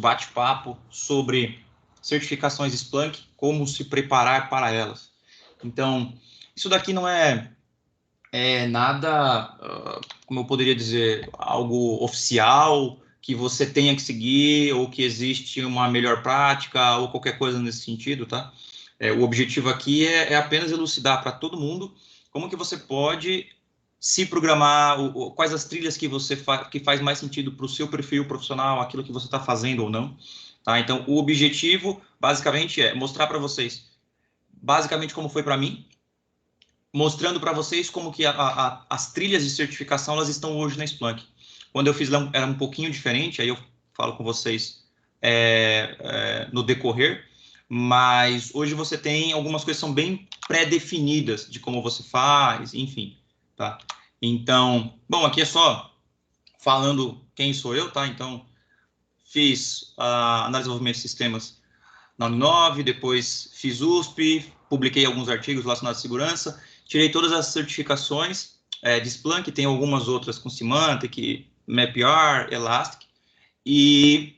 bate-papo sobre certificações Splunk, como se preparar para elas. Então, isso daqui não é nada, como eu poderia dizer, algo oficial, que você tenha que seguir, ou que existe uma melhor prática, ou qualquer coisa nesse sentido, tá? O objetivo aqui é apenas elucidar para todo mundo como que você pode se programar, quais as trilhas que que faz mais sentido para o seu perfil profissional, aquilo que você está fazendo ou não. Tá? Então, o objetivo, basicamente, é mostrar para vocês, basicamente, como foi para mim, mostrando para vocês como que as trilhas de certificação elas estão hoje na Splunk. Quando eu fiz era um pouquinho diferente, aí eu falo com vocês no decorrer, mas hoje você tem algumas coisas que são bem pré-definidas de como você faz, enfim, tá? Então, bom, aqui é só falando quem sou eu, tá? Então, fiz análise de desenvolvimento de sistemas na Uninove, depois fiz USP, publiquei alguns artigos relacionados à segurança, tirei todas as certificações de Splunk, tem algumas outras com Symantec, MapR, Elastic, e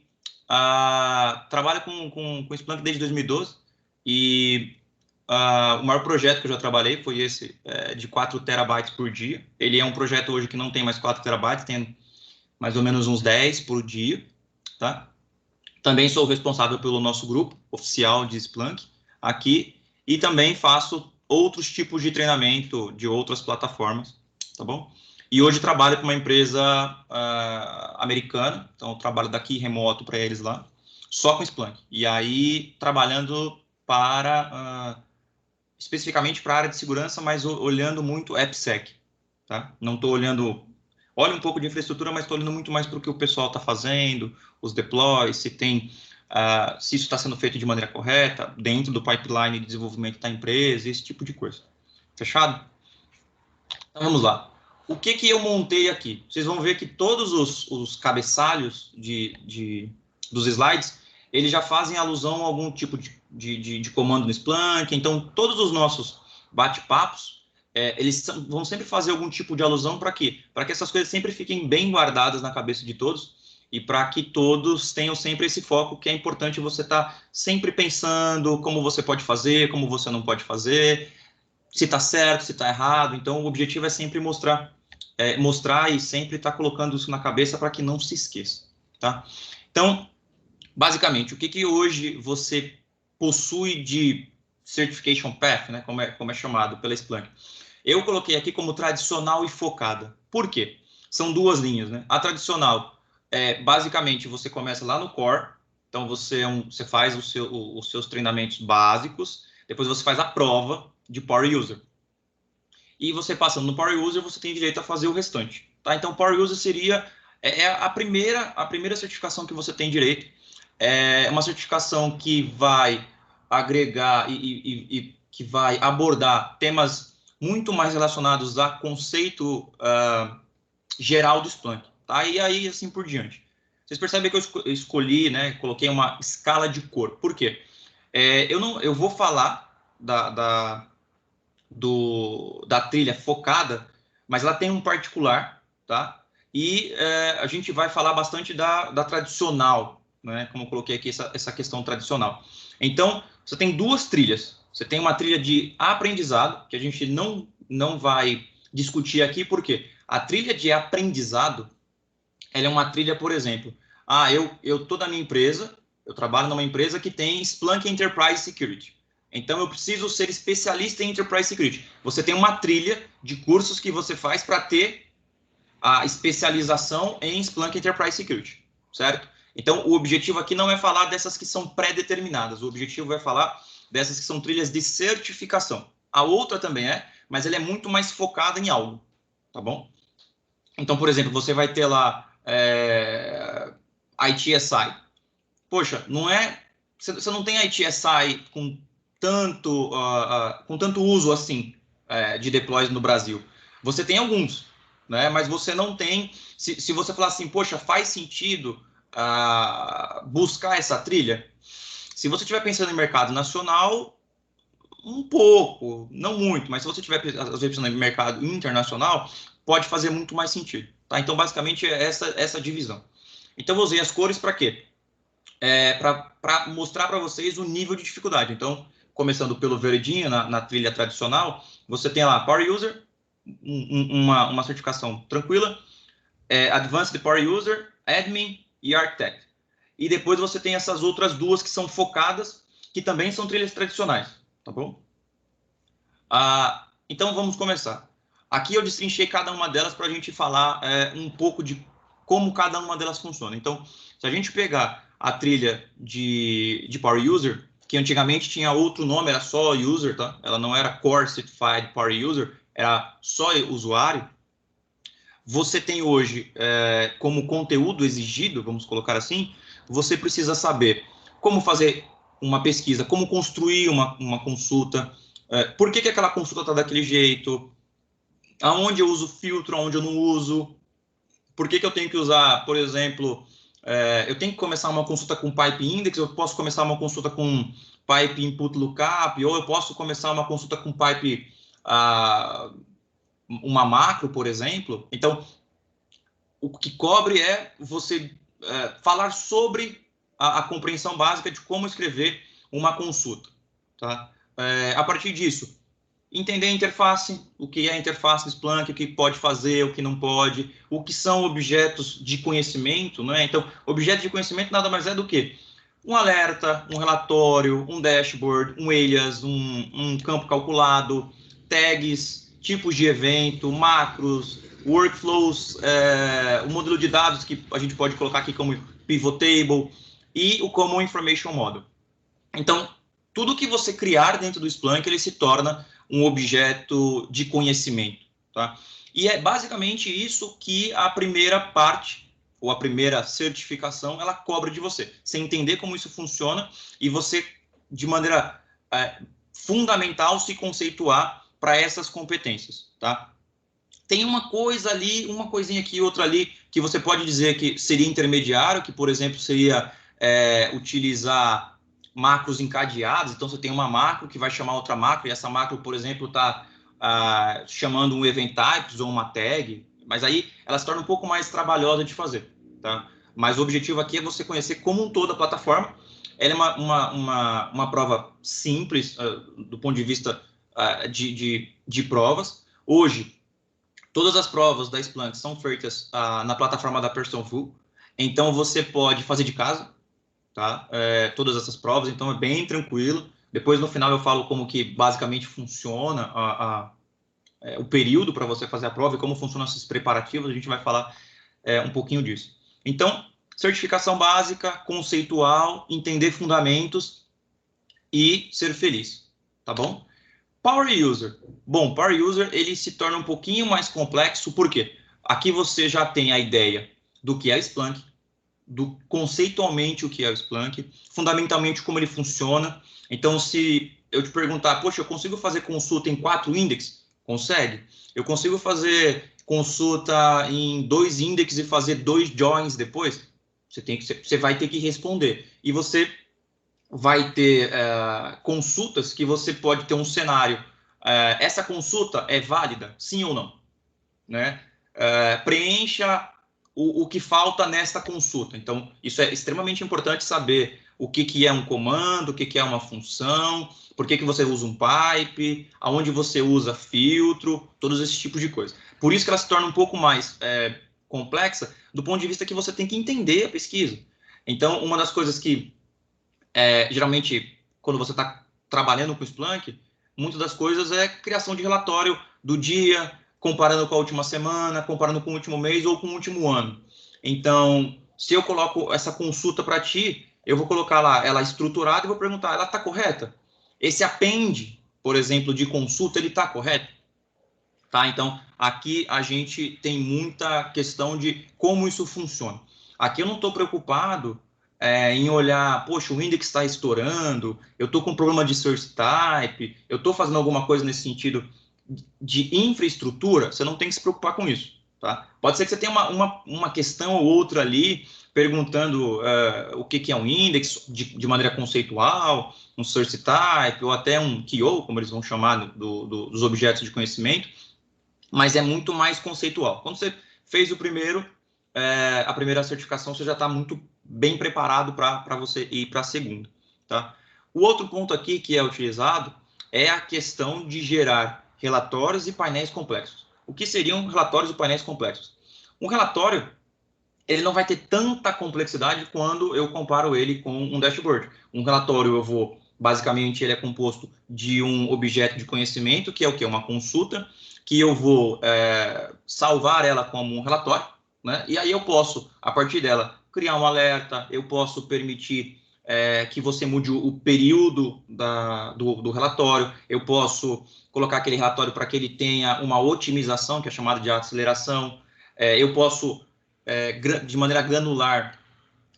trabalho com Splunk desde 2012, e o maior projeto que eu já trabalhei foi esse, de 4 terabytes por dia. Ele é um projeto hoje que não tem mais 4 terabytes, tem mais ou menos uns 10 por dia, tá? Também sou responsável pelo nosso grupo oficial de Splunk aqui e também faço outros tipos de treinamento de outras plataformas, tá bom? E hoje trabalho com uma empresa americana, então eu trabalho daqui remoto para eles lá, só com Splunk. E aí trabalhando especificamente para a área de segurança, mas olhando muito AppSec, tá? Não estou olhando... Olha um pouco de infraestrutura, mas estou olhando muito mais para o que o pessoal está fazendo, os deploys, se isso está sendo feito de maneira correta, dentro do pipeline de desenvolvimento da empresa, esse tipo de coisa. Fechado? Então vamos lá. O que eu montei aqui? Vocês vão ver que todos os cabeçalhos dos slides, eles já fazem alusão a algum tipo de comando no Splunk. Então, todos os nossos bate-papos, eles vão sempre fazer algum tipo de alusão para quê? Para que essas coisas sempre fiquem bem guardadas na cabeça de todos e para que todos tenham sempre esse foco que é importante você estar sempre pensando como você pode fazer, como você não pode fazer, se está certo, se está errado. Então, o objetivo é sempre mostrar e sempre estar colocando isso na cabeça para que não se esqueça, tá? Então, basicamente, o que hoje você possui de Certification Path, né, como é chamado pela Splunk? Eu coloquei aqui como tradicional e focada. Por quê? São duas linhas, né? A tradicional basicamente, você começa lá no core, então você faz os seus treinamentos básicos, depois você faz a prova de Power User. E você passando no Power User, você tem direito a fazer o restante. Tá? Então, Power User seria a primeira certificação que você tem direito. É uma certificação que vai agregar e que vai abordar temas muito mais relacionados a conceito geral do Splunk. Tá? E aí, assim por diante. Vocês percebem que eu escolhi, né, coloquei uma escala de cor. Por quê? Eu vou falar da trilha focada, mas ela tem um particular, tá? E a gente vai falar bastante da tradicional, né? Como eu coloquei aqui essa questão tradicional. Então, você tem duas trilhas. Você tem uma trilha de aprendizado, que a gente não vai discutir aqui, porque a trilha de aprendizado, ela é uma trilha, por exemplo, eu tô da minha empresa, eu trabalho numa empresa que tem Splunk Enterprise Security. Então, eu preciso ser especialista em Enterprise Security. Você tem uma trilha de cursos que você faz para ter a especialização em Splunk Enterprise Security, certo? Então, o objetivo aqui não é falar dessas que são pré-determinadas. O objetivo é falar dessas que são trilhas de certificação. A outra também mas ela é muito mais focada em algo, tá bom? Então, por exemplo, você vai ter lá ITSI. Poxa, você não tem ITSI com tanto uso assim de deploys no Brasil. Você tem alguns, né? Mas você não tem. Se você falar assim, poxa, faz sentido buscar essa trilha? Se você estiver pensando em mercado nacional, um pouco, não muito, mas se você estiver às vezes pensando em mercado internacional, pode fazer muito mais sentido. Tá? Então, basicamente, é essa divisão. Então, eu usei as cores para quê? para mostrar para vocês o nível de dificuldade. Então, começando pelo verdinho, na trilha tradicional, você tem lá Power User, uma certificação tranquila, Advanced Power User, Admin e Architect. E depois você tem essas outras duas que são focadas, que também são trilhas tradicionais, tá bom? Então, vamos começar. Aqui eu destrinchei cada uma delas para a gente falar um pouco de como cada uma delas funciona. Então, se a gente pegar a trilha de Power User, que antigamente tinha outro nome, era só User, tá? Ela não era Core Certified Power User, era só usuário. Você tem hoje, como conteúdo exigido, vamos colocar assim, você precisa saber como fazer uma pesquisa, como construir uma consulta, por que aquela consulta está daquele jeito, aonde eu uso filtro, aonde eu não uso, por que eu tenho que usar, por exemplo, eu tenho que começar uma consulta com pipe index, eu posso começar uma consulta com pipe input lookup, ou eu posso começar uma consulta com pipe, uma macro, por exemplo. Então, o que cobre é você falar sobre a compreensão básica de como escrever uma consulta. Tá? A partir disso, entender a interface, o que é a interface do Splunk, o que pode fazer, o que não pode, o que são objetos de conhecimento, né? Então, objeto de conhecimento nada mais é do que um alerta, um relatório, um dashboard, um alias, um campo calculado, tags, tipos de evento, macros, workflows, o modelo de dados que a gente pode colocar aqui como pivot table e o Common Information Model. Então, tudo que você criar dentro do Splunk, ele se torna um objeto de conhecimento, tá? E é basicamente isso que a primeira parte, ou a primeira certificação, ela cobra de você. Você entender como isso funciona e você, de maneira fundamental, se conceituar para essas competências, tá? Tem uma coisa ali, uma coisinha aqui, outra ali, que você pode dizer que seria intermediário, que, por exemplo, seria utilizar macros encadeados. Então, você tem uma macro que vai chamar outra macro, e essa macro, por exemplo, está chamando um event types ou uma tag, mas aí ela se torna um pouco mais trabalhosa de fazer, tá? Mas o objetivo aqui é você conhecer como um todo a plataforma. Ela é uma prova simples do ponto de vista de provas. Hoje, todas as provas da Splunk são feitas na plataforma da PersonVue, então você pode fazer de casa, tá? Todas essas provas, então é bem tranquilo. Depois, no final, eu falo como que basicamente funciona o período para você fazer a prova e como funcionam esses preparativos, a gente vai falar um pouquinho disso. Então, certificação básica, conceitual, entender fundamentos e ser feliz, tá bom? Power User. Bom, Power User, ele se torna um pouquinho mais complexo, por quê? Aqui você já tem a ideia do que é Splunk, do conceitualmente o que é o Splunk, fundamentalmente como ele funciona. Então, se eu te perguntar, poxa, eu consigo fazer consulta em 4 index? Consegue. Eu consigo fazer consulta em 2 index e fazer 2 joins depois? Você vai ter que responder. E você vai ter consultas que você pode ter um cenário. Essa consulta é válida? Sim ou não? Né? Preencha o que falta nesta consulta. Então, isso é extremamente importante saber o que é um comando, o que é uma função, por que você usa um pipe, aonde você usa filtro, todos esses tipos de coisas. Por isso que ela se torna um pouco mais complexa do ponto de vista que você tem que entender a pesquisa. Então, uma das coisas que, geralmente, quando você está trabalhando com o Splunk, muitas das coisas é criação de relatório do dia, comparando com a última semana, comparando com o último mês ou com o último ano. Então, se eu coloco essa consulta para ti, eu vou colocar lá ela estruturada e vou perguntar, ela está correta? Esse append, por exemplo, de consulta, ele está correto? Tá? Então, aqui a gente tem muita questão de como isso funciona. Aqui eu não estou preocupado em olhar, poxa, o index está estourando, eu estou com problema de source type, eu estou fazendo alguma coisa nesse sentido de infraestrutura, você não tem que se preocupar com isso. Tá? Pode ser que você tenha uma questão ou outra ali perguntando o que é um index de maneira conceitual, um source type, ou até um KO, como eles vão chamar dos objetos de conhecimento, mas é muito mais conceitual. Quando você fez o primeiro, a primeira certificação, você já está muito bem preparado para você ir para a segunda. Tá? O outro ponto aqui que é utilizado é a questão de gerar relatórios e painéis complexos. O que seriam relatórios e painéis complexos? Um relatório, ele não vai ter tanta complexidade quando eu comparo ele com um dashboard. Um relatório, eu vou, basicamente, ele é composto de um objeto de conhecimento, que é o quê? Uma consulta, que eu vou salvar ela como um relatório, né? E aí eu posso, a partir dela, criar um alerta, eu posso permitir que você mude o período do relatório, eu posso colocar aquele relatório para que ele tenha uma otimização, que é chamada de aceleração, eu posso, de maneira granular,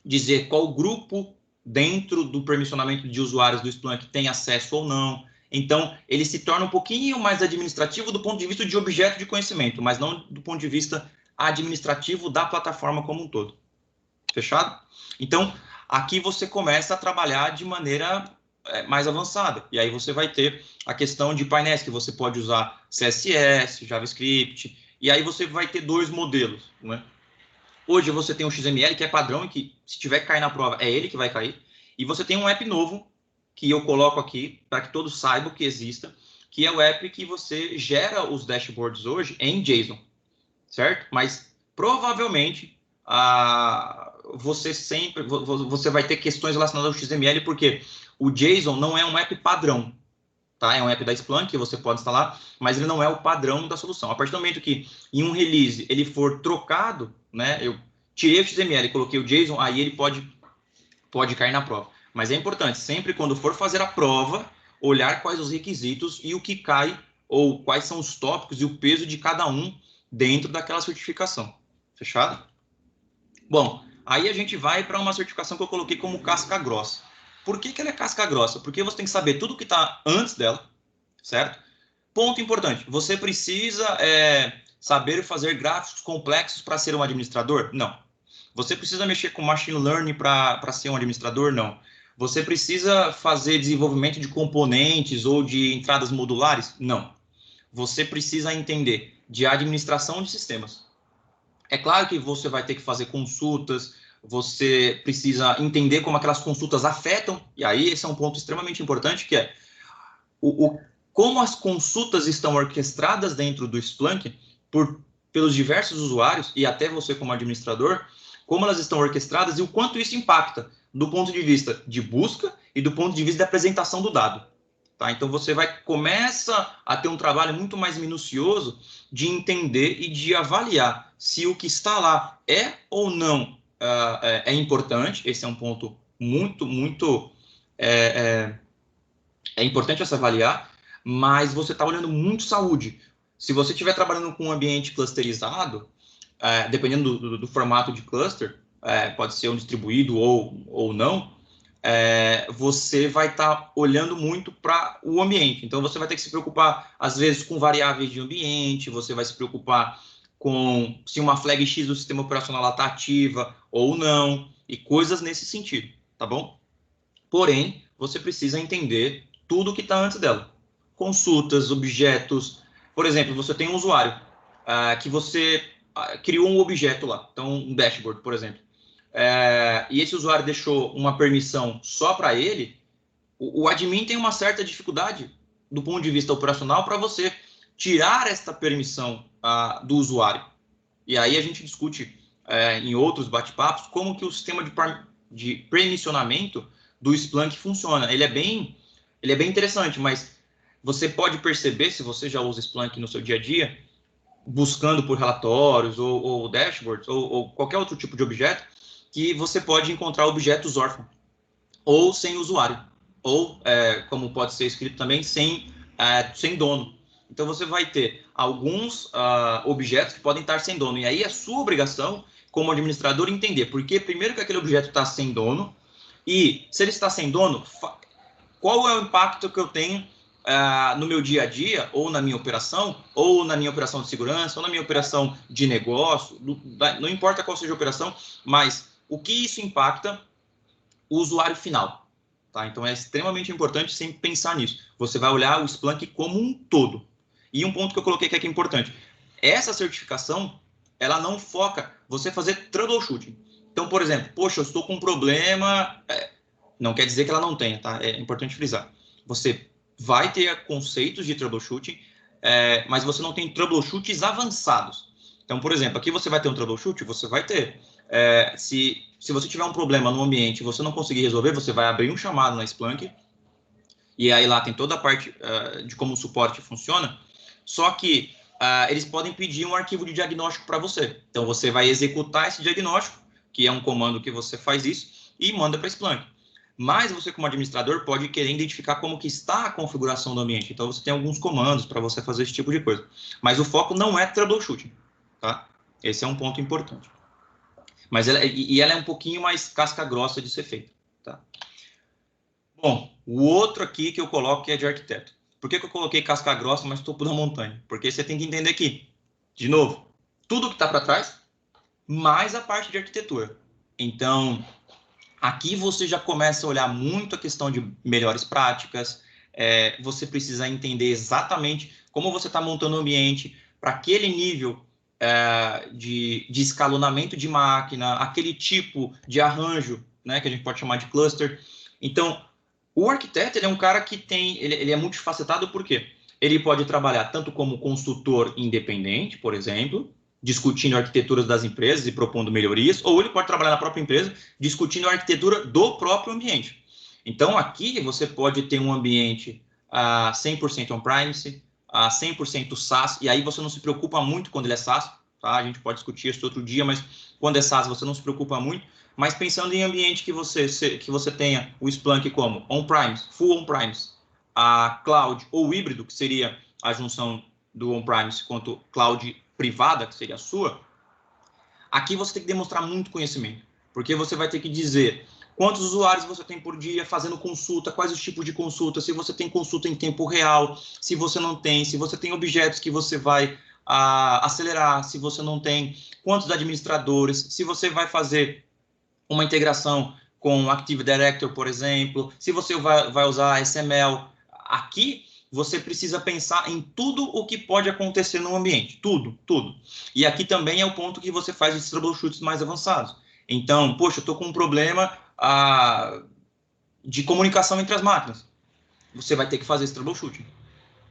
dizer qual grupo dentro do permissionamento de usuários do Splunk tem acesso ou não. Então, ele se torna um pouquinho mais administrativo do ponto de vista de objeto de conhecimento, mas não do ponto de vista administrativo da plataforma como um todo. Fechado? Então, aqui você começa a trabalhar de maneira mais avançada. E aí você vai ter a questão de painéis, que você pode usar CSS, JavaScript, e aí você vai ter dois modelos, né? Hoje você tem um XML que é padrão e que, se tiver que cair na prova, é ele que vai cair. E você tem um app novo, que eu coloco aqui, para que todos saibam que exista, que é o app que você gera os dashboards hoje em JSON, certo? Mas, provavelmente, você vai ter questões relacionadas ao XML, porque o JSON não é um app padrão. Tá? É um app da Splunk que você pode instalar, mas ele não é o padrão da solução. A partir do momento que em um release ele for trocado, né, eu tirei o XML e coloquei o JSON, aí ele pode cair na prova. Mas é importante, sempre quando for fazer a prova, olhar quais os requisitos e o que cai, ou quais são os tópicos e o peso de cada um dentro daquela certificação. Fechado? Bom, aí a gente vai para uma certificação que eu coloquei como casca grossa. Por que ela é casca grossa? Porque você tem que saber tudo que está antes dela, certo? Ponto importante, você precisa saber fazer gráficos complexos para ser um administrador? Não. Você precisa mexer com machine learning para ser um administrador? Não. Você precisa fazer desenvolvimento de componentes ou de entradas modulares? Não. Você precisa entender de administração de sistemas. É claro que você vai ter que fazer consultas, você precisa entender como aquelas consultas afetam, e aí esse é um ponto extremamente importante, que é como as consultas estão orquestradas dentro do Splunk pelos diversos usuários, e até você como administrador, como elas estão orquestradas e o quanto isso impacta do ponto de vista de busca e do ponto de vista da apresentação do dado. Tá? Então você começa a ter um trabalho muito mais minucioso de entender e de avaliar se o que está lá é ou não é importante. Esse é um ponto muito importante a se avaliar, mas você está olhando muito saúde. Se você estiver trabalhando com um ambiente clusterizado, dependendo do formato de cluster, pode ser um distribuído ou não, você vai estar olhando muito para o ambiente. Então, você vai ter que se preocupar, às vezes, com variáveis de ambiente, você vai se preocupar com se uma flag X do sistema operacional está ativa ou não, e coisas nesse sentido, tá bom? Porém, você precisa entender tudo que está antes dela. Consultas, objetos. Por exemplo, você tem um usuário que você criou um objeto lá, então um dashboard, por exemplo. E esse usuário deixou uma permissão só para ele, o admin tem uma certa dificuldade do ponto de vista operacional para você tirar esta permissão do usuário. E aí a gente discute em outros bate-papos como que o sistema de permissionamento do Splunk funciona. Ele é bem interessante, mas você pode perceber, se você já usa Splunk no seu dia a dia, buscando por relatórios ou dashboards ou qualquer outro tipo de objeto, que você pode encontrar objetos órfãos, ou sem usuário, ou, como pode ser escrito também, sem dono. Então, você vai ter alguns objetos que podem estar sem dono, e aí é sua obrigação, como administrador, entender porque, primeiro, que aquele objeto está sem dono, e se ele está sem dono, qual é o impacto que eu tenho no meu dia a dia, ou na minha operação de segurança, ou na minha operação de negócio, não importa qual seja a operação, mas o que isso impacta o usuário final. Tá? Então, é extremamente importante sempre pensar nisso. Você vai olhar o Splunk como um todo. E um ponto que eu coloquei que é importante. Essa certificação, ela não foca você fazer troubleshooting. Então, por exemplo, poxa, eu estou com um problema, não quer dizer que ela não tenha, tá? É importante frisar. Você vai ter conceitos de troubleshooting, mas você não tem troubleshoots avançados. Então, por exemplo, aqui você vai ter um troubleshoot, você vai ter. Se você tiver um problema no ambiente e você não conseguir resolver, você vai abrir um chamado na Splunk, e aí lá tem toda a parte de como o suporte funciona, só que eles podem pedir um arquivo de diagnóstico para você. Então, você vai executar esse diagnóstico, que é um comando que você faz isso, e manda para a Splunk. Mas você, como administrador, pode querer identificar como que está a configuração do ambiente. Então, você tem alguns comandos para você fazer esse tipo de coisa. Mas o foco não é troubleshooting, tá? Esse é um ponto importante. Mas ela é um pouquinho mais casca grossa de ser feita, tá? Bom, o outro aqui que eu coloco que é de arquiteto. Por que eu coloquei casca grossa, mas topo da montanha? Porque você tem que entender que, de novo, tudo que está para trás, mais a parte de arquitetura. Então, aqui você já começa a olhar muito a questão de melhores práticas, você precisa entender exatamente como você está montando o ambiente para aquele nível de escalonamento de máquina, aquele tipo de arranjo, né, que a gente pode chamar de cluster. Então, o arquiteto ele é um cara que ele é multifacetado, por quê? Ele pode trabalhar tanto como consultor independente, por exemplo, discutindo arquiteturas das empresas e propondo melhorias, ou ele pode trabalhar na própria empresa discutindo a arquitetura do próprio ambiente. Então, aqui você pode ter um ambiente 100% on-premise, 100% SaaS, e aí você não se preocupa muito quando ele é SaaS, tá? A gente pode discutir isso outro dia, mas quando é SaaS você não se preocupa muito. Mas pensando em ambiente que você tenha o Splunk como on-premise, full on-premise, a cloud ou híbrido, que seria a junção do on-premise quanto cloud privada, que seria a sua, aqui você tem que demonstrar muito conhecimento, porque você vai ter que dizer quantos usuários você tem por dia fazendo consulta, quais os tipos de consulta, se você tem consulta em tempo real, se você não tem, se você tem objetos que você vai acelerar, se você não tem, quantos administradores, se você vai fazer uma integração com o Active Directory, por exemplo, se você vai usar SML. Aqui, você precisa pensar em tudo o que pode acontecer no ambiente, tudo. E aqui também é o ponto que você faz os troubleshoots mais avançados. Então, poxa, eu estou com um problema de comunicação entre as máquinas. Você vai ter que fazer esse troubleshooting.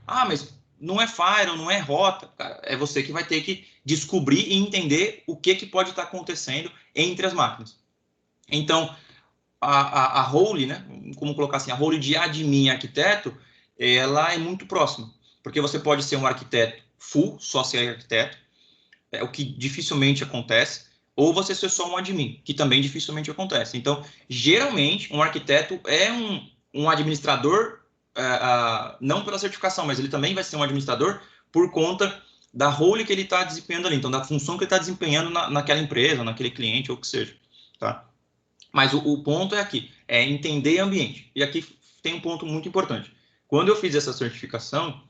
Mas não é firewall, não é rota. Cara, é você que vai ter que descobrir e entender o que pode estar acontecendo entre as máquinas. Então, a role, né, como colocar assim, a role de admin arquiteto, ela é muito próxima, porque você pode ser um arquiteto full, só ser arquiteto, o que dificilmente acontece, ou você ser só um admin, que também dificilmente acontece. Então, geralmente, um arquiteto é um administrador, não pela certificação, mas ele também vai ser um administrador por conta da role que ele está desempenhando ali, então da função que ele está desempenhando naquela empresa, naquele cliente, ou o que seja, tá? Mas o ponto é aqui, é entender ambiente. E aqui tem um ponto muito importante. Quando eu fiz essa certificação,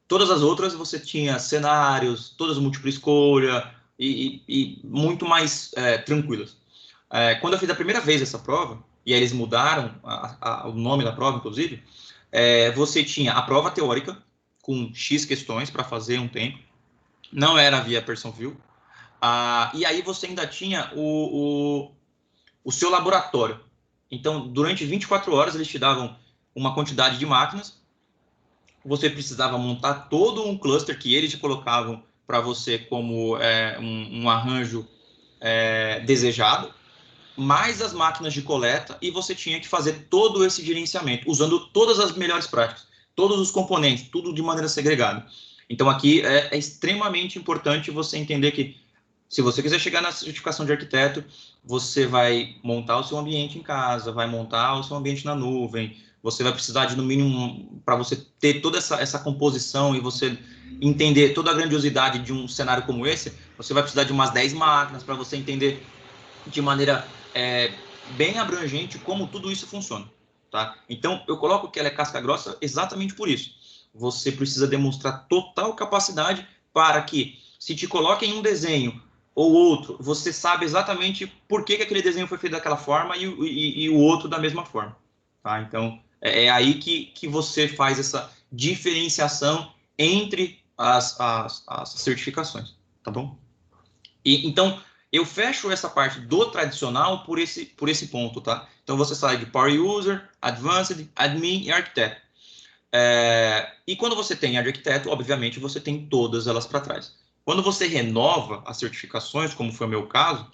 todas as outras você tinha cenários, todas múltipla escolha e muito mais tranquilas. Quando eu fiz a primeira vez essa prova, e aí eles mudaram o nome da prova, inclusive, você tinha a prova teórica, com X questões para fazer um tempo, não era via person view, e aí você ainda tinha o seu laboratório. Então, durante 24 horas, eles te davam uma quantidade de máquinas, você precisava montar todo um cluster que eles te colocavam para você como um arranjo desejado, mais as máquinas de coleta, e você tinha que fazer todo esse gerenciamento, usando todas as melhores práticas, todos os componentes, tudo de maneira segregada. Então, aqui é extremamente importante você entender que, se você quiser chegar na certificação de arquiteto, você vai montar o seu ambiente em casa, vai montar o seu ambiente na nuvem, você vai precisar de, no mínimo, para você ter toda essa composição e você entender toda a grandiosidade de um cenário como esse, você vai precisar de umas 10 máquinas para você entender de maneira bem abrangente como tudo isso funciona. Tá? Então, eu coloco que ela é casca grossa exatamente por isso. Você precisa demonstrar total capacidade para que, se te coloquem um desenho ou outro, você sabe exatamente por que aquele desenho foi feito daquela forma e o outro da mesma forma. Tá? Então, é aí que você faz essa diferenciação entre as certificações. Tá bom? Então, Eu fecho essa parte do tradicional por esse ponto, tá? Então, você sai de Power User, Advanced, Admin e Arquiteto. E quando você tem arquiteto, obviamente, você tem todas elas para trás. Quando você renova as certificações, como foi o meu caso,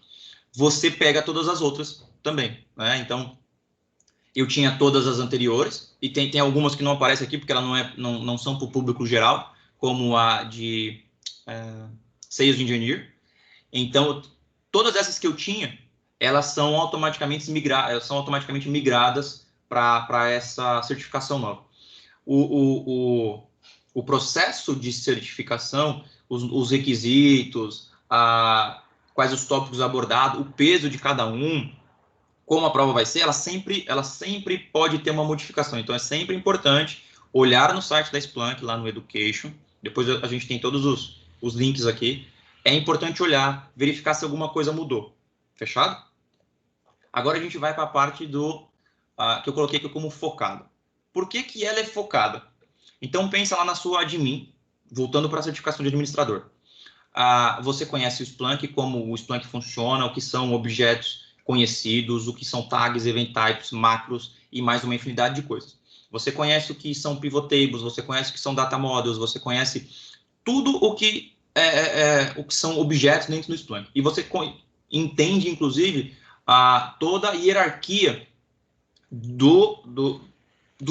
você pega todas as outras também, né? Então, eu tinha todas as anteriores, e tem algumas que não aparecem aqui, porque elas não são para o público geral, como a de Sales Engineer. Então, todas essas que eu tinha, elas são automaticamente migradas para essa certificação nova. O processo de certificação, os requisitos, quais os tópicos abordados, o peso de cada um, como a prova vai ser, ela sempre pode ter uma modificação. Então, é sempre importante olhar no site da Splunk, lá no Education. Depois a gente tem todos os links aqui. É importante olhar, verificar se alguma coisa mudou. Fechado? Agora a gente vai para a parte que eu coloquei aqui como focada. Por que ela é focada? Então, pensa lá na sua admin, voltando para a certificação de administrador. Você conhece o Splunk, como o Splunk funciona, o que são objetos conhecidos, o que são tags, event types, macros e mais uma infinidade de coisas. Você conhece o que são pivot tables, você conhece o que são data models, você conhece tudo o que são objetos dentro do Splunk. E você entende, inclusive, toda a hierarquia do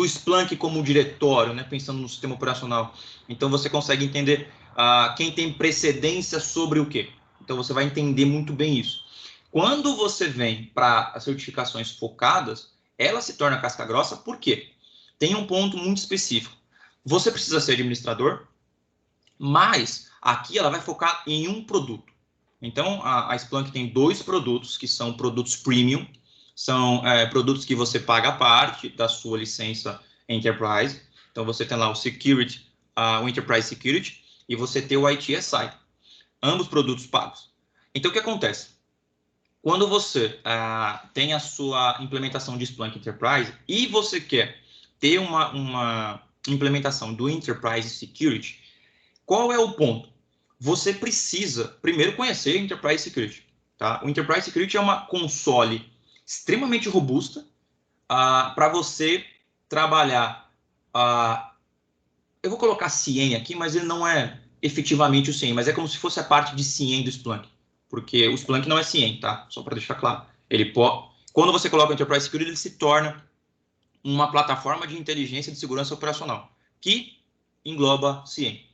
Splunk como diretório, né, pensando no sistema operacional. Então, você consegue entender quem tem precedência sobre o quê. Então, você vai entender muito bem isso. Quando você vem para as certificações focadas, ela se torna casca grossa, por quê? Tem um ponto muito específico. Você precisa ser administrador, mas aqui ela vai focar em um produto. Então, a Splunk tem 2 produtos, que são produtos premium, são produtos que você paga a parte da sua licença Enterprise. Então, você tem lá o Security, o Enterprise Security, e você tem o ITSI. Ambos produtos pagos. Então, o que acontece? Quando você tem a sua implementação de Splunk Enterprise e você quer ter uma implementação do Enterprise Security, qual é o ponto? Você precisa primeiro conhecer Enterprise Security. Tá? O Enterprise Security é uma console extremamente robusta para você trabalhar. Eu vou colocar CIEM aqui, mas ele não é efetivamente o CIEM, mas é como se fosse a parte de CIEM do Splunk. Porque o Splunk não é CIEM, tá? Só para deixar claro. Quando você coloca o Enterprise Security, ele se torna uma plataforma de inteligência de segurança operacional, que engloba CIEM.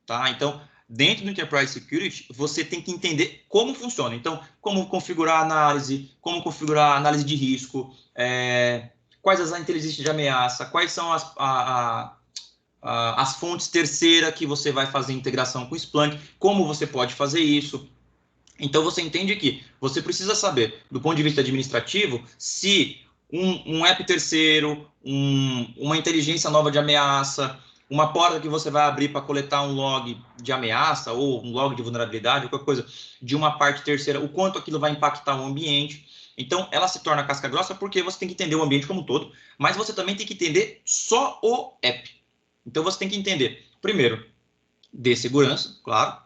Tá? Então, dentro do Enterprise Security, você tem que entender como funciona. Então, como configurar a análise, como configurar a análise de risco, quais as inteligências de ameaça, quais são as fontes terceiras que você vai fazer integração com o Splunk, como você pode fazer isso. Então, você entende que você precisa saber, do ponto de vista administrativo, se um app terceiro, uma inteligência nova de ameaça, uma porta que você vai abrir para coletar um log de ameaça ou um log de vulnerabilidade, ou qualquer coisa de uma parte terceira, o quanto aquilo vai impactar o ambiente. Então, ela se torna casca grossa porque você tem que entender o ambiente como um todo, mas você também tem que entender só o app. Então, você tem que entender, primeiro, de segurança, claro,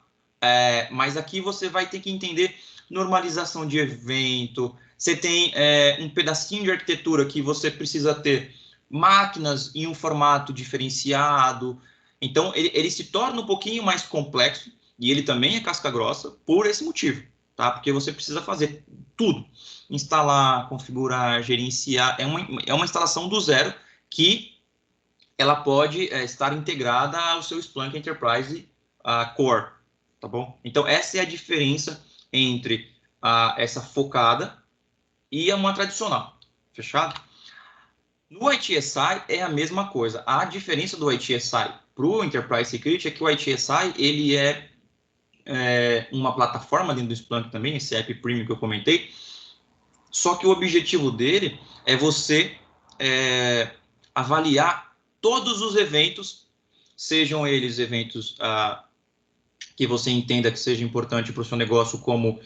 mas aqui você vai ter que entender normalização de evento, você tem um pedacinho de arquitetura que você precisa ter máquinas em um formato diferenciado. Então, ele se torna um pouquinho mais complexo e ele também é casca grossa por esse motivo, tá? Porque você precisa fazer tudo. Instalar, configurar, gerenciar. É uma instalação do zero que ela pode estar integrada ao seu Splunk Enterprise Core, tá bom? Então, essa é a diferença entre essa focada e uma tradicional, fechado? No ITSI é a mesma coisa. A diferença do ITSI para o Enterprise Security é que o ITSI ele é uma plataforma dentro do Splunk também, esse app premium que eu comentei, só que o objetivo dele é você avaliar todos os eventos, sejam eles eventos que você entenda que seja importante para o seu negócio, como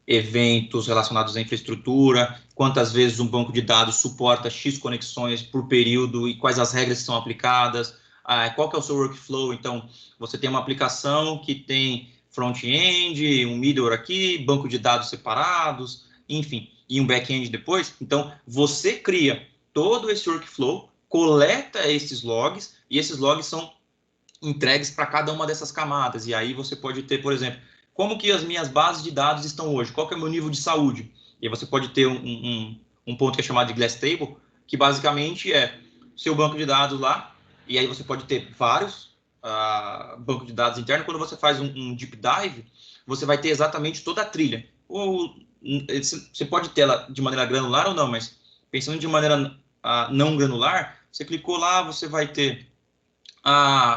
eventos relacionados à infraestrutura, quantas vezes um banco de dados suporta X conexões por período e quais as regras que são aplicadas, qual que é o seu workflow. Então, você tem uma aplicação que tem front-end, um middleware aqui, banco de dados separados, enfim, e um back-end depois. Então, você cria todo esse workflow, coleta esses logs, e esses logs são entregues para cada uma dessas camadas. E aí você pode ter, por exemplo, como que as minhas bases de dados estão hoje? Qual que é o meu nível de saúde? E aí você pode ter um ponto que é chamado de Glass Table, que basicamente é seu banco de dados lá, e aí você pode ter vários bancos de dados internos. Quando você faz um deep dive, você vai ter exatamente toda a trilha. Ou você pode ter ela de maneira granular ou não, mas pensando de maneira não granular, você clicou lá, você vai ter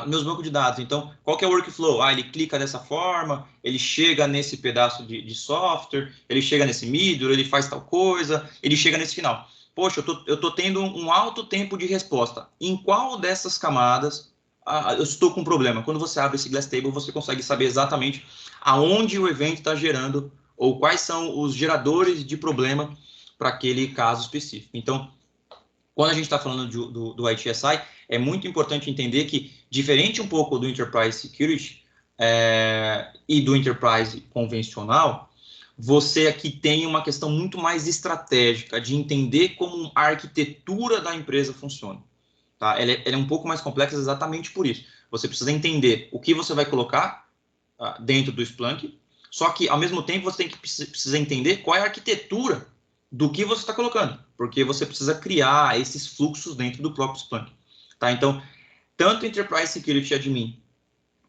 meus bancos de dados. Então, qual que é o workflow? Ele clica dessa forma, ele chega nesse pedaço de software, ele chega nesse middle, ele faz tal coisa, ele chega nesse final. Poxa, eu tô tendo um alto tempo de resposta. Em qual dessas camadas eu estou com problema? Quando você abre esse Glass Table, você consegue saber exatamente aonde o evento está gerando ou quais são os geradores de problema para aquele caso específico. Então, quando a gente está falando do ITSI, é muito importante entender que, diferente um pouco do Enterprise Security e do Enterprise convencional, você aqui tem uma questão muito mais estratégica de entender como a arquitetura da empresa funciona. Tá? Ela é um pouco mais complexa exatamente por isso. Você precisa entender o que você vai colocar dentro do Splunk, só que, ao mesmo tempo, você precisa entender qual é a arquitetura do que você está colocando, porque você precisa criar esses fluxos dentro do próprio Splunk. Tá? Então, tanto Enterprise Security Admin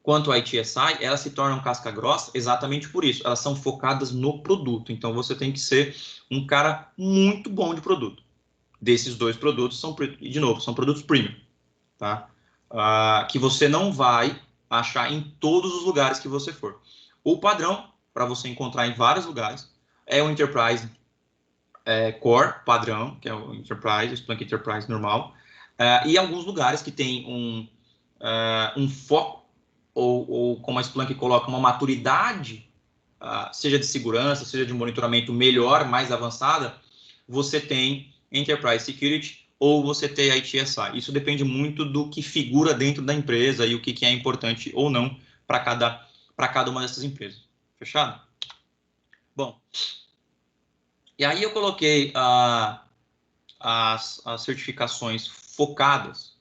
quanto a ITSI, elas se tornam casca grossa exatamente por isso. Elas são focadas no produto. Então, você tem que ser um cara muito bom de produto. Desses dois produtos, de novo, são produtos premium. Tá? Que você não vai achar em todos os lugares que você for. O padrão, para você encontrar em vários lugares, é o Enterprise Core padrão, que é o Enterprise, o Splunk Enterprise normal, e alguns lugares que tem um foco, ou como a Splunk coloca, uma maturidade, seja de segurança, seja de monitoramento melhor, mais avançada, você tem Enterprise Security ou você tem a ITSI. Isso depende muito do que figura dentro da empresa e o que é importante ou não para cada uma dessas empresas. Fechado? Bom, e aí eu coloquei as certificações focadas.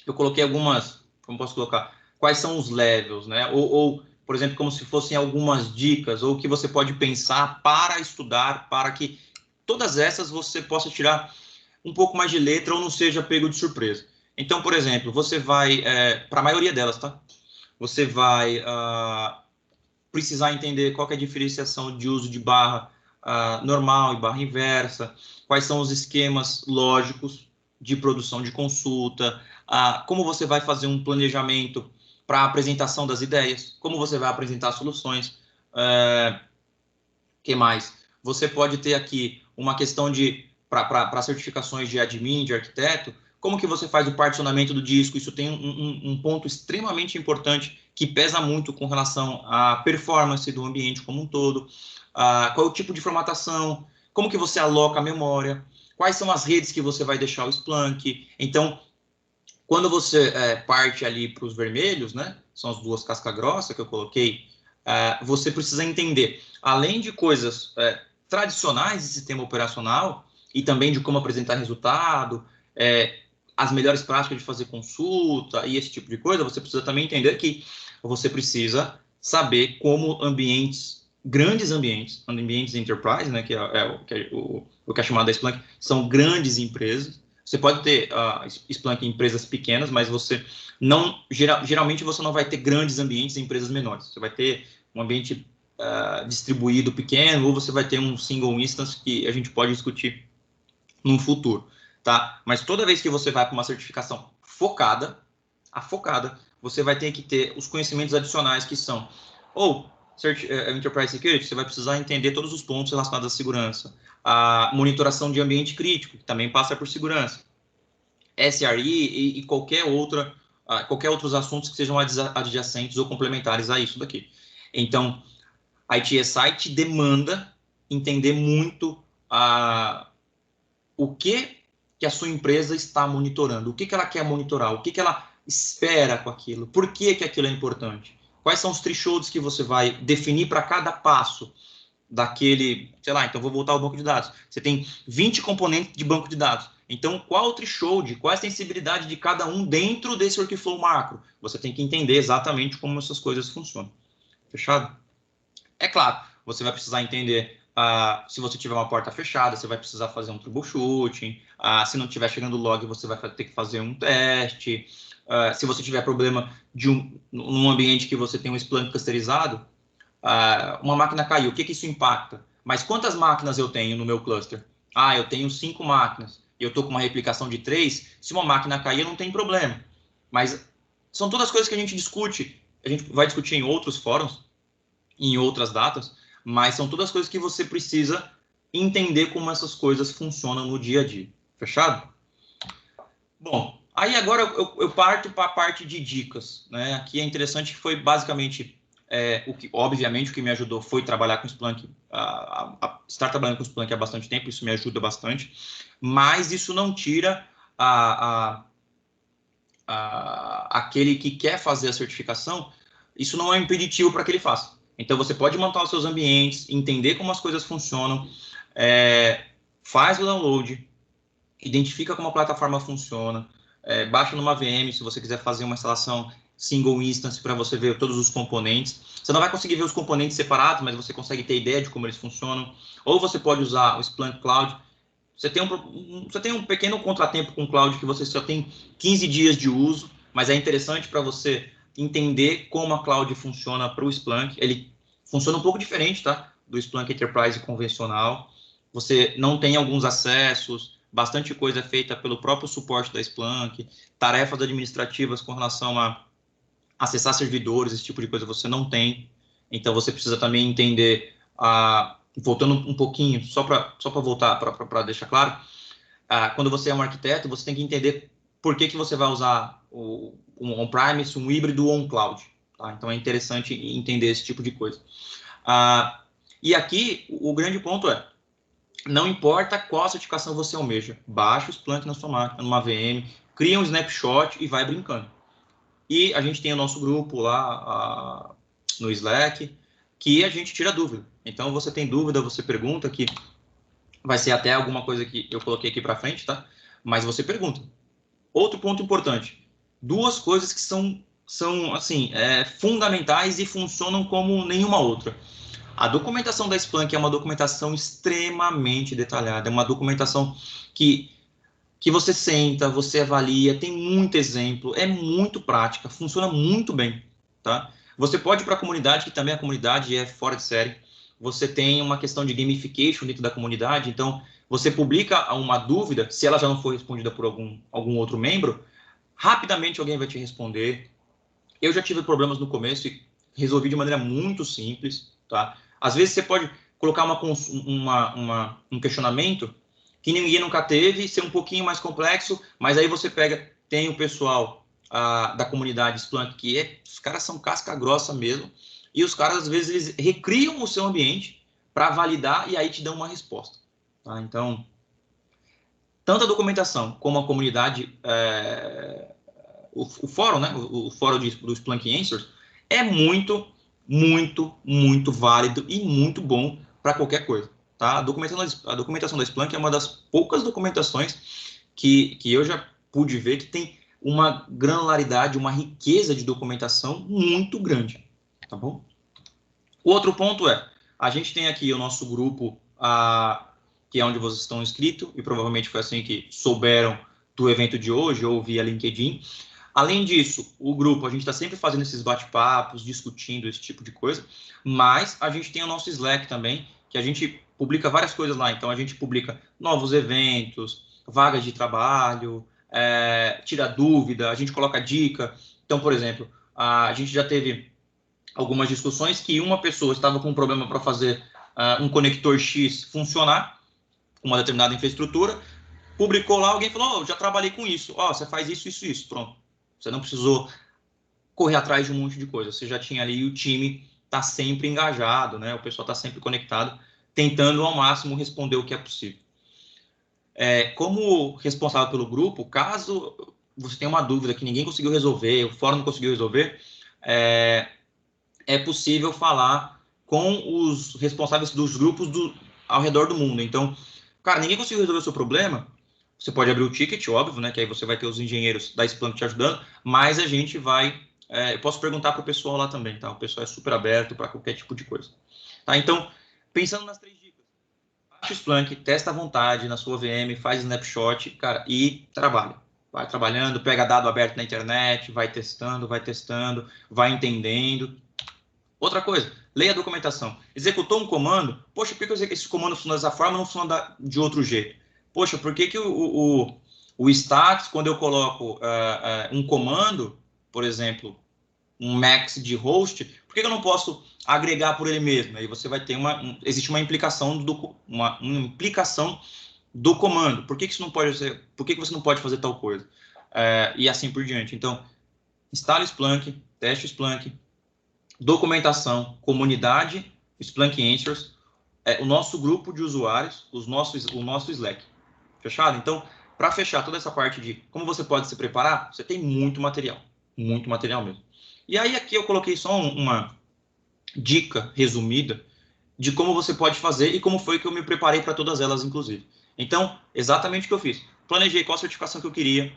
Eu coloquei algumas, como posso colocar? Quais são os levels, né? Ou, por exemplo, como se fossem algumas dicas, ou que você pode pensar para estudar, para que todas essas você possa tirar um pouco mais de letra ou não seja pego de surpresa. Então, por exemplo, você vai, para a maioria delas, tá? Você vai precisar entender qual é a diferenciação de uso de barra normal e barra inversa, quais são os esquemas lógicos de produção de consulta, como você vai fazer um planejamento para a apresentação das ideias, como você vai apresentar soluções. Que mais? Você pode ter aqui uma questão de para certificações de admin, de arquiteto, como que você faz o particionamento do disco? Isso tem um ponto extremamente importante que pesa muito com relação à performance do ambiente como um todo. Qual é o tipo de formatação? Como que você aloca a memória? Quais são as redes que você vai deixar o Splunk? Então, quando você parte ali para os vermelhos, né? São as duas casca-grossa que eu coloquei. Você precisa entender, além de coisas tradicionais de sistema operacional e também de como apresentar resultado, as melhores práticas de fazer consulta e esse tipo de coisa, você precisa também entender que você precisa saber como grandes ambientes enterprise, né, que é o que é chamado da Splunk, são grandes empresas. Você pode ter Splunk em empresas pequenas, mas você não, geralmente você não vai ter grandes ambientes em empresas menores. Você vai ter um ambiente distribuído pequeno, ou você vai ter um single instance que a gente pode discutir no futuro, tá? Mas toda vez que você vai para uma certificação focada, você vai ter que ter os conhecimentos adicionais que são Enterprise Security, você vai precisar entender todos os pontos relacionados à segurança, a monitoração de ambiente crítico, que também passa por segurança, SRE e qualquer outros assuntos que sejam adjacentes ou complementares a isso daqui. Então, a ITSI te demanda entender muito o que a sua empresa está monitorando, o que ela quer monitorar, o que ela espera com aquilo, por que aquilo é importante. quais são os thresholds que você vai definir para cada passo daquele, sei lá, então vou voltar ao banco de dados. Você tem 20 componentes de banco de dados. Então, qual o threshold, qual a sensibilidade de cada um dentro desse workflow macro? Você tem que entender exatamente como essas coisas funcionam. Fechado? É claro, você vai precisar entender se você tiver uma porta fechada, você vai precisar fazer um troubleshooting. Se não estiver chegando log, você vai ter que fazer um teste. Se você tiver problema num ambiente que você tem um Splunk clusterizado, uma máquina caiu, o que isso impacta? Mas quantas máquinas eu tenho no meu cluster? Eu tenho 5 máquinas e eu estou com uma replicação de 3. Se uma máquina cair, não tem problema. Mas são todas coisas que a gente discute. A gente vai discutir em outros fóruns, em outras datas, mas são todas coisas que você precisa entender como essas coisas funcionam no dia a dia. Fechado? Bom, aí agora eu parto para a parte de dicas, né? Aqui é interessante que foi basicamente obviamente, o que me ajudou foi trabalhar com Splunk, estar trabalhando com Splunk há bastante tempo, isso me ajuda bastante, mas isso não tira aquele que quer fazer a certificação, isso não é impeditivo para que ele faça. Então, você pode montar os seus ambientes, entender como as coisas funcionam, faz o download, identifica como a plataforma funciona, baixa numa VM se você quiser fazer uma instalação single instance para você ver todos os componentes. Você não vai conseguir ver os componentes separados, mas você consegue ter ideia de como eles funcionam. Ou você pode usar o Splunk Cloud. Você tem um pequeno contratempo com o Cloud que você só tem 15 dias de uso, mas é interessante para você entender como a Cloud funciona para o Splunk. Ele funciona um pouco diferente, tá? Do Splunk Enterprise convencional. Você não tem alguns acessos, bastante coisa é feita pelo próprio suporte da Splunk, tarefas administrativas com relação a acessar servidores, esse tipo de coisa você não tem. Então, você precisa também entender, voltando um pouquinho, só para voltar, para deixar claro, quando você é um arquiteto, você tem que entender por que você vai usar um on-premise, um híbrido ou um cloud. Tá? Então, é interessante entender esse tipo de coisa. E aqui, o grande ponto é, não importa qual certificação você almeja, baixa o Splunk na sua máquina, numa VM, cria um snapshot e vai brincando. E a gente tem o nosso grupo lá no Slack, que a gente tira dúvida. Então, você tem dúvida, você pergunta, que vai ser até alguma coisa que eu coloquei aqui para frente, tá? Mas você pergunta. Outro ponto importante. Duas coisas que são assim, fundamentais e funcionam como nenhuma outra. A documentação da Splunk é uma documentação extremamente detalhada, é uma documentação que você senta, você avalia, tem muito exemplo, é muito prática, funciona muito bem, tá? Você pode ir para a comunidade, que também a comunidade é fora de série. Você tem uma questão de gamification dentro da comunidade, então você publica uma dúvida, se ela já não foi respondida por algum outro membro, rapidamente alguém vai te responder. Eu já tive problemas no começo e resolvi de maneira muito simples, tá? Às vezes você pode colocar um questionamento que ninguém nunca teve, ser um pouquinho mais complexo, mas aí você tem o pessoal da comunidade Splunk, os caras são casca grossa mesmo, e os caras, às vezes, eles recriam o seu ambiente para validar e aí te dão uma resposta. Tá? Então, tanto a documentação como a comunidade, o fórum, né? O fórum do Splunk Answers, é muito, muito, muito válido e muito bom para qualquer coisa. Tá? A documentação da Splunk é uma das poucas documentações que eu já pude ver que tem uma granularidade, uma riqueza de documentação muito grande. Tá bom? O outro ponto a gente tem aqui o nosso grupo, que é onde vocês estão inscritos, e provavelmente foi assim que souberam do evento de hoje, ou via LinkedIn. Além disso, o grupo, a gente está sempre fazendo esses bate-papos, discutindo esse tipo de coisa, mas a gente tem o nosso Slack também, que a gente publica várias coisas lá. Então, a gente publica novos eventos, vagas de trabalho, tira dúvida, a gente coloca dica. Então, por exemplo, a gente já teve algumas discussões que uma pessoa estava com um problema para fazer um conector X funcionar, com uma determinada infraestrutura, publicou lá, alguém falou, já trabalhei com isso, você faz isso, isso, isso, pronto. Você não precisou correr atrás de um monte de coisa. Você já tinha ali, e o time está sempre engajado, né? O pessoal está sempre conectado, tentando ao máximo responder o que é possível. Como responsável pelo grupo, caso você tenha uma dúvida que ninguém conseguiu resolver, o fórum não conseguiu resolver, é possível falar com os responsáveis dos grupos ao redor do mundo. Então, cara, ninguém conseguiu resolver o seu problema. Você pode abrir o ticket, óbvio, né? Que aí você vai ter os engenheiros da Splunk te ajudando, mas a gente vai. Eu posso perguntar para o pessoal lá também, tá? O pessoal é super aberto para qualquer tipo de coisa. Tá? Então, pensando nas 3 dicas, baixa o Splunk, testa à vontade na sua VM, faz snapshot, cara, e trabalha. Vai trabalhando, pega dado aberto na internet, vai testando, vai entendendo. Outra coisa, leia a documentação. Executou um comando, poxa, por que esse comando funciona dessa forma e não funciona de outro jeito? Poxa, por que o status, quando eu coloco um comando, por exemplo, um max de host, por que eu não posso agregar por ele mesmo? Aí você vai ter existe uma implicação uma implicação do comando. Por que isso não pode ser? Por que você não pode fazer tal coisa? E assim por diante. Então, instale Splunk, teste Splunk, documentação, comunidade, Splunk Answers, o nosso grupo de usuários, o nosso Slack. Fechado? Então, para fechar toda essa parte de como você pode se preparar, você tem muito material mesmo. E aí aqui eu coloquei só uma dica resumida de como você pode fazer e como foi que eu me preparei para todas elas, inclusive. Então, exatamente o que eu fiz. Planejei qual certificação que eu queria,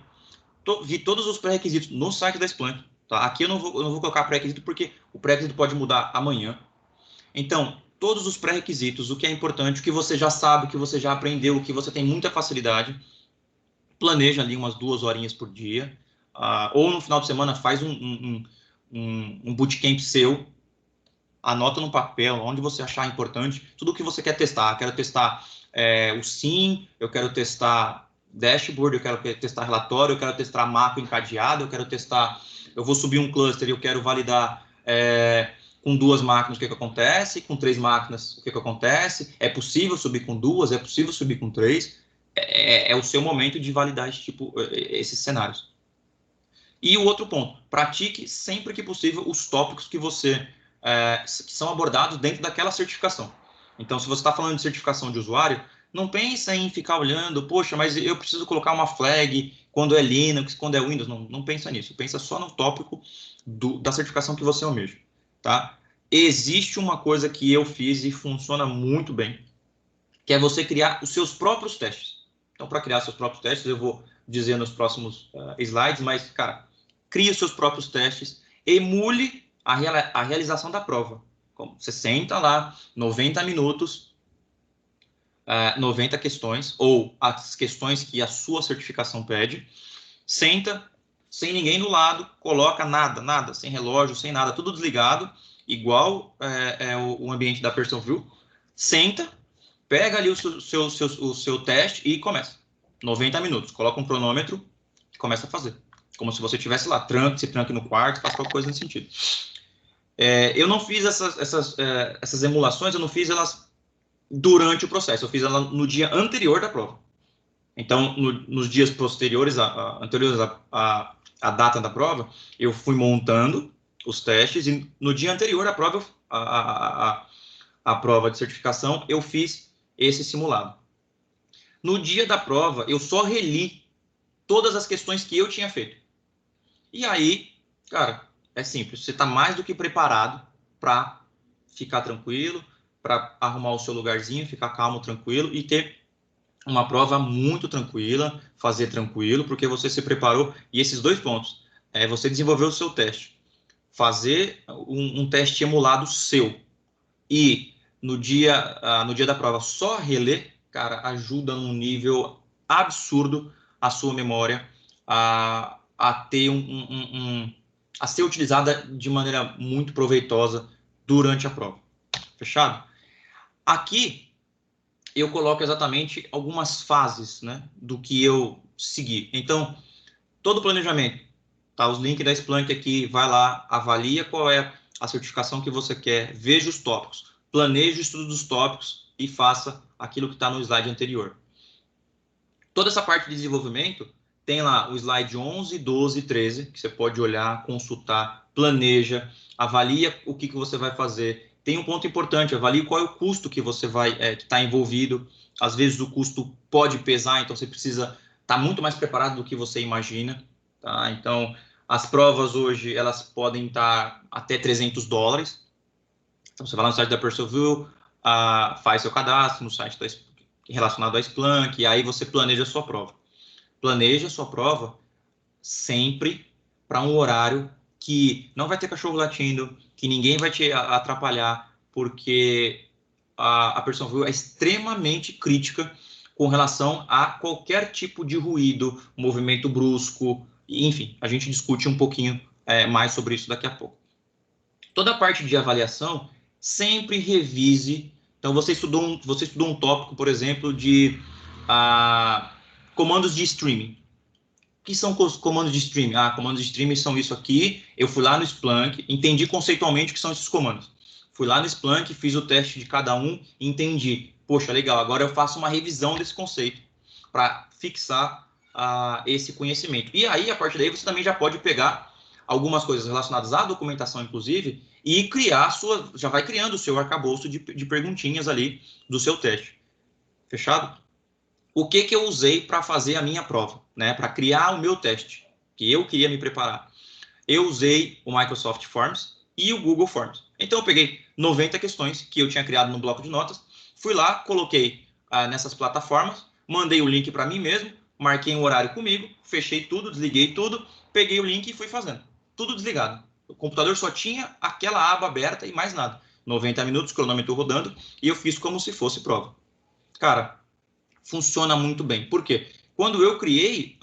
vi todos os pré-requisitos no site da Splunk. Tá? Aqui eu não vou colocar pré-requisito porque o pré-requisito pode mudar amanhã. Então, todos os pré-requisitos, o que é importante, o que você já sabe, o que você já aprendeu, o que você tem muita facilidade, planeja ali umas 2 horinhas por dia, ou no final de semana faz um bootcamp seu, anota no papel, onde você achar importante, tudo o que você quer testar. Quero testar o SIM, eu quero testar dashboard, eu quero testar relatório, eu quero testar macro encadeado, eu vou subir um cluster e eu quero validar com 2 máquinas o que acontece, com 3 máquinas o que acontece, é possível subir com 2, é possível subir com 3, é o seu momento de validar esses cenários. E o outro ponto, pratique sempre que possível os tópicos que que são abordados dentro daquela certificação. Então, se você está falando de certificação de usuário, não pensa em ficar olhando, poxa, mas eu preciso colocar uma flag quando é Linux, quando é Windows. Não pensa nisso. Pensa só no tópico da certificação que você almeja. Tá? Existe uma coisa que eu fiz e funciona muito bem, que é você criar os seus próprios testes. Então, para criar seus próprios testes, eu vou dizer nos próximos slides, mas, cara, crie os seus próprios testes, emule a realização da prova. Você senta lá, 90 minutos, 90 questões, ou as questões que a sua certificação pede, senta, sem ninguém do lado, coloca nada, sem relógio, sem nada, tudo desligado, igual o ambiente da PersonView, senta, pega ali o seu teste e começa. 90 minutos, coloca um cronômetro e começa a fazer. Como se você estivesse lá, se tranque no quarto, faça qualquer coisa nesse sentido. Eu não fiz essas emulações, eu não fiz elas durante o processo, eu fiz elas no dia anterior da prova. Então, nos dias posteriores, anteriores à data da prova, eu fui montando os testes e no dia anterior à prova, a prova de certificação, eu fiz esse simulado. No dia da prova, eu só reli todas as questões que eu tinha feito. E aí, cara, é simples. Você está mais do que preparado para ficar tranquilo, para arrumar o seu lugarzinho, ficar calmo, tranquilo e ter uma prova muito tranquila, fazer tranquilo, porque você se preparou. E esses 2 pontos, você desenvolveu o seu teste, fazer um teste emulado seu e no dia da prova só reler, cara, ajuda num nível absurdo a sua memória a ter a ser utilizada de maneira muito proveitosa durante a prova. Fechado? Aqui eu coloco exatamente algumas fases, né, do que eu segui. Então, todo o planejamento, tá? Os links da Splunk aqui, vai lá, avalia qual é a certificação que você quer, veja os tópicos, planeje o estudo dos tópicos e faça aquilo que está no slide anterior. Toda essa parte de desenvolvimento tem lá o slide 11, 12 e 13, que você pode olhar, consultar, planeja, avalia o que você vai fazer. Tem um ponto importante, avalie qual é o custo que você vai que está envolvido. Às vezes o custo pode pesar, então você precisa estar muito mais preparado do que você imagina. Tá? Então, As provas hoje, elas podem estar até $300. Então, você vai lá no site da Persolview, faz seu cadastro no site relacionado à Splunk, e aí você planeja a sua prova. Planeja a sua prova sempre para um horário que não vai ter cachorro latindo, que ninguém vai te atrapalhar, porque a Persolview é extremamente crítica com relação a qualquer tipo de ruído, movimento brusco, enfim, a gente discute um pouquinho mais sobre isso daqui a pouco. Toda a parte de avaliação, sempre revise. Então, você estudou um tópico, por exemplo, de comandos de streaming. O que são os comandos de streaming? Comandos de streaming são isso aqui. Eu fui lá no Splunk, entendi conceitualmente o que são esses comandos. Fui lá no Splunk, fiz o teste de cada um, entendi. Poxa, legal, agora eu faço uma revisão desse conceito para fixar esse conhecimento. E aí, a partir daí, você também já pode pegar algumas coisas relacionadas à documentação, inclusive, e criar já vai criando o seu arcabouço de perguntinhas ali do seu teste. Fechado? O que eu usei para fazer a minha prova, né? Para criar o meu teste, que eu queria me preparar. Eu usei o Microsoft Forms e o Google Forms. Então, eu peguei 90 questões que eu tinha criado no bloco de notas, fui lá, coloquei nessas plataformas, mandei o link para mim mesmo, marquei um horário comigo, fechei tudo, desliguei tudo, peguei o link e fui fazendo. Tudo desligado. O computador só tinha aquela aba aberta e mais nada. 90 minutos, cronômetro rodando, e eu fiz como se fosse prova. Cara, funciona muito bem. Por quê? Quando eu criei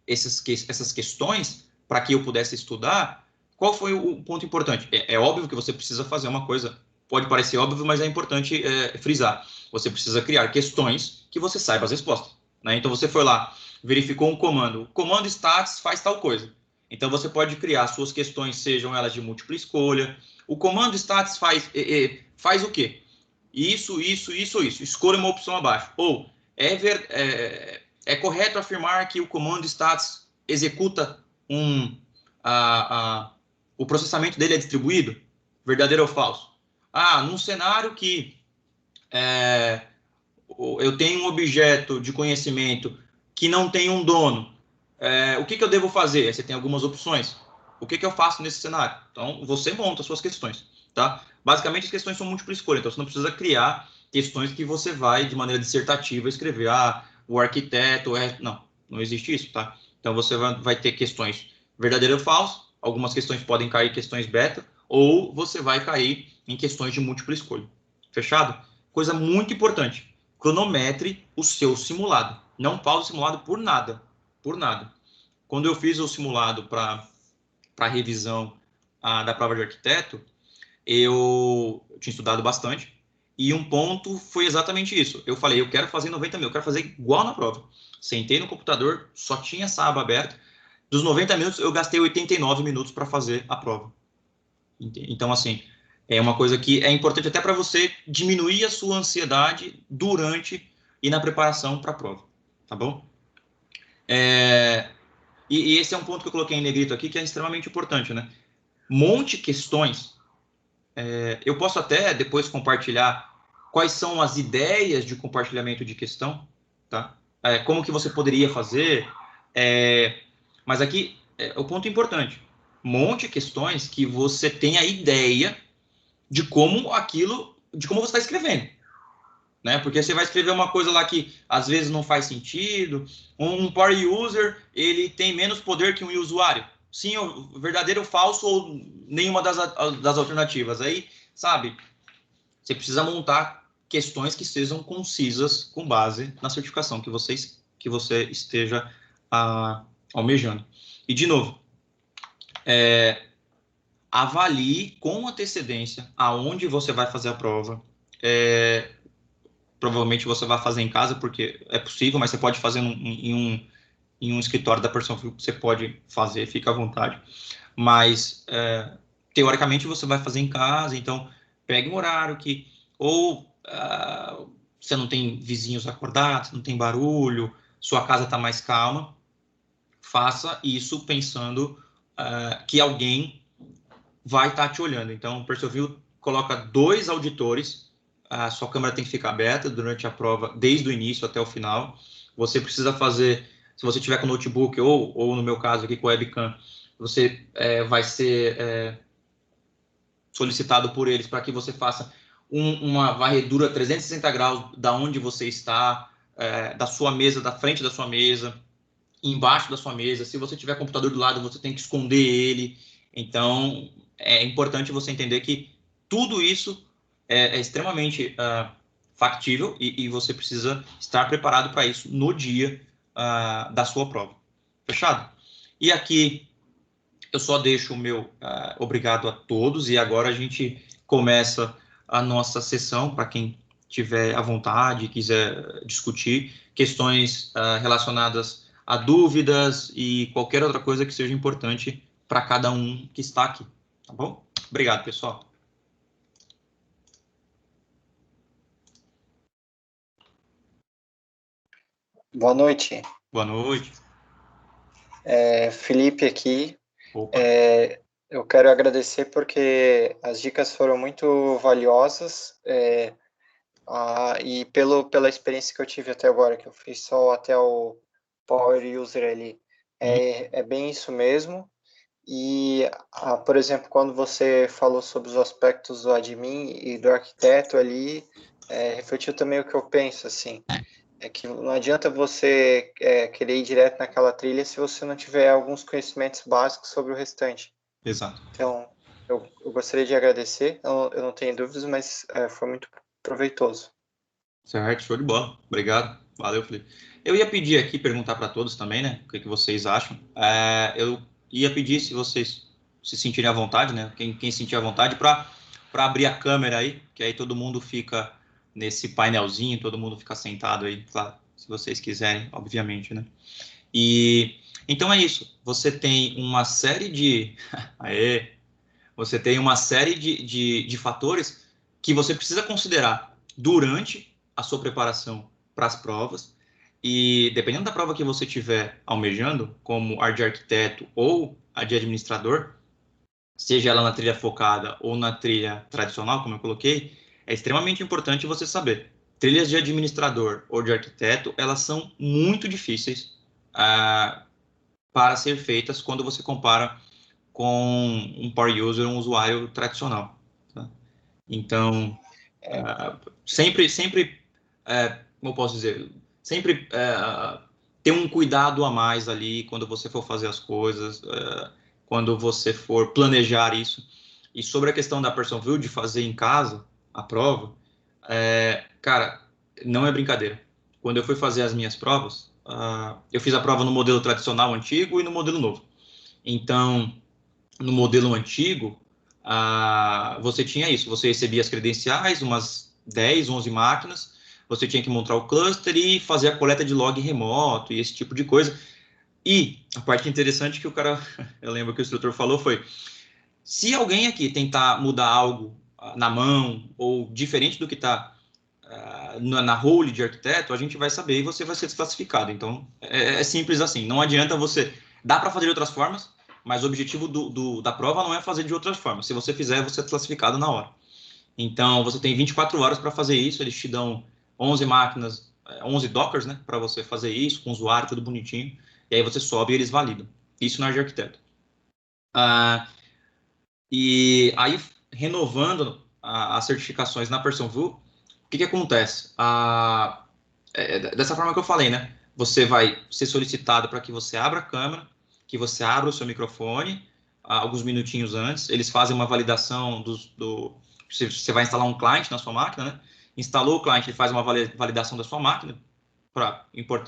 essas questões para que eu pudesse estudar, qual foi o ponto importante? É óbvio que você precisa fazer uma coisa, pode parecer óbvio, mas é importante frisar. Você precisa criar questões que você saiba as respostas. Né? Então, você foi lá, verificou um comando. O comando stats faz tal coisa. Então, você pode criar suas questões, sejam elas de múltipla escolha. O comando stats faz o quê? Isso. Escolha uma opção abaixo. Ou é correto afirmar que o comando stats executa o processamento dele é distribuído? Verdadeiro ou falso? Num cenário que eu tenho um objeto de conhecimento que não tem um dono, o que eu devo fazer? Você tem algumas opções. O que eu faço nesse cenário? Então, você monta as suas questões. Tá? Basicamente, as questões são múltipla escolha, então você não precisa criar questões que você vai, de maneira dissertativa, escrever, o arquiteto não existe isso, tá? Então, você vai ter questões verdadeiro ou falso, algumas questões podem cair em questões beta, ou você vai cair em questões de múltipla escolha. Fechado? Coisa muito importante, cronometre o seu simulado. Não pause o simulado por nada, Quando eu fiz o simulado para revisão da prova de arquiteto, eu tinha estudado bastante, e um ponto foi exatamente isso. Eu falei, eu quero fazer 90 mil, eu quero fazer igual na prova. Sentei no computador, só tinha essa aba aberta. Dos 90 minutos, eu gastei 89 minutos para fazer a prova. Então, assim, é uma coisa que é importante até para você diminuir a sua ansiedade durante e na preparação para a prova, tá bom? E esse é um ponto que eu coloquei em negrito aqui, que é extremamente importante, né? Monte questões. Eu posso até depois compartilhar quais são as ideias de compartilhamento de questão, tá? Como que você poderia fazer, mas aqui é o ponto importante. Monte questões que você tenha ideia de como você está escrevendo, né? Porque você vai escrever uma coisa lá que às vezes não faz sentido. Um power user, ele tem menos poder que um usuário. Sim, verdadeiro ou falso, ou nenhuma das alternativas. Aí, sabe, você precisa montar questões que sejam concisas com base na certificação que você esteja almejando. E, de novo, avalie com antecedência aonde você vai fazer a prova. Provavelmente você vai fazer em casa, porque é possível, mas você pode fazer em um escritório da Persolview, você pode fazer, fica à vontade. Mas, teoricamente, você vai fazer em casa, então pegue um horário que você não tem vizinhos acordados, não tem barulho, sua casa está mais calma. Faça isso pensando que alguém vai estar te olhando. Então, o Persolview coloca 2 auditores, a sua câmera tem que ficar aberta durante a prova, desde o início até o final. Você precisa fazer Se você tiver com notebook ou no meu caso aqui com webcam, você vai ser solicitado por eles para que você faça uma varredura 360 graus da onde você está, da sua mesa, da frente da sua mesa, embaixo da sua mesa. Se você tiver computador do lado, você tem que esconder ele. Então, é importante você entender que tudo isso é extremamente factível e você precisa estar preparado para isso no dia da sua prova. Fechado? E aqui eu só deixo o meu obrigado a todos e agora a gente começa a nossa sessão para quem tiver à vontade e quiser discutir questões relacionadas a dúvidas e qualquer outra coisa que seja importante para cada um que está aqui, tá bom? Obrigado, pessoal. Boa noite. Boa noite. Felipe aqui. Opa. Eu quero agradecer porque as dicas foram muito valiosas e pela experiência que eu tive até agora, que eu fiz só até o Power User ali. É bem isso mesmo. E, por exemplo, quando você falou sobre os aspectos do admin e do arquiteto ali, refletiu também o que eu penso, assim. É que não adianta você querer ir direto naquela trilha se você não tiver alguns conhecimentos básicos sobre o restante. Exato. Então, eu gostaria de agradecer, eu não tenho dúvidas, mas foi muito proveitoso. Certo, show de bola. Obrigado. Valeu, Felipe. Eu ia pedir aqui, perguntar para todos também, né? O que vocês acham. Eu ia pedir se vocês se sentirem à vontade, né? Quem sentir à vontade, para abrir a câmera aí, que aí todo mundo fica nesse painelzinho, todo mundo fica sentado aí, claro, se vocês quiserem, obviamente, né? E então é isso. Você tem uma série de. Aê! Você tem uma série de fatores que você precisa considerar durante a sua preparação para as provas. E dependendo da prova que você estiver almejando, como a de arquiteto ou a de administrador, seja ela na trilha focada ou na trilha tradicional, como eu coloquei, é extremamente importante você saber. Trilhas de administrador ou de arquiteto, elas são muito difíceis para ser feitas quando você compara com um power user, um usuário tradicional. Tá? Então, sempre, como eu posso dizer, sempre ter um cuidado a mais ali quando você for fazer as coisas, quando você for planejar isso. E sobre a questão da person view, de fazer em casa a prova, cara, não é brincadeira. Quando eu fui fazer as minhas provas, eu fiz a prova no modelo tradicional antigo e no modelo novo. Então, no modelo antigo, você tinha isso, você recebia as credenciais, umas 10, 11 máquinas, você tinha que montar o cluster e fazer a coleta de log remoto e esse tipo de coisa. E a parte interessante que o cara, eu lembro que o instrutor falou foi, se alguém aqui tentar mudar algo na mão ou diferente do que está na role de arquiteto, a gente vai saber e você vai ser desclassificado. Então, é simples assim. Não adianta você... Dá para fazer de outras formas, mas o objetivo da prova não é fazer de outras formas. Se você fizer, você é desclassificado na hora. Então, você tem 24 horas para fazer isso. Eles te dão 11 máquinas, 11 dockers, né? Para você fazer isso, com o usuário, tudo bonitinho. E aí você sobe e eles validam. Isso na área de arquiteto. E aí, renovando as certificações na PersonVue, o que acontece? Dessa forma que eu falei, né? Você vai ser solicitado para que você abra a câmera, que você abra o seu microfone, alguns minutinhos antes. Eles fazem uma validação você vai instalar um cliente na sua máquina, né? Instalou o cliente, ele faz uma validação da sua máquina,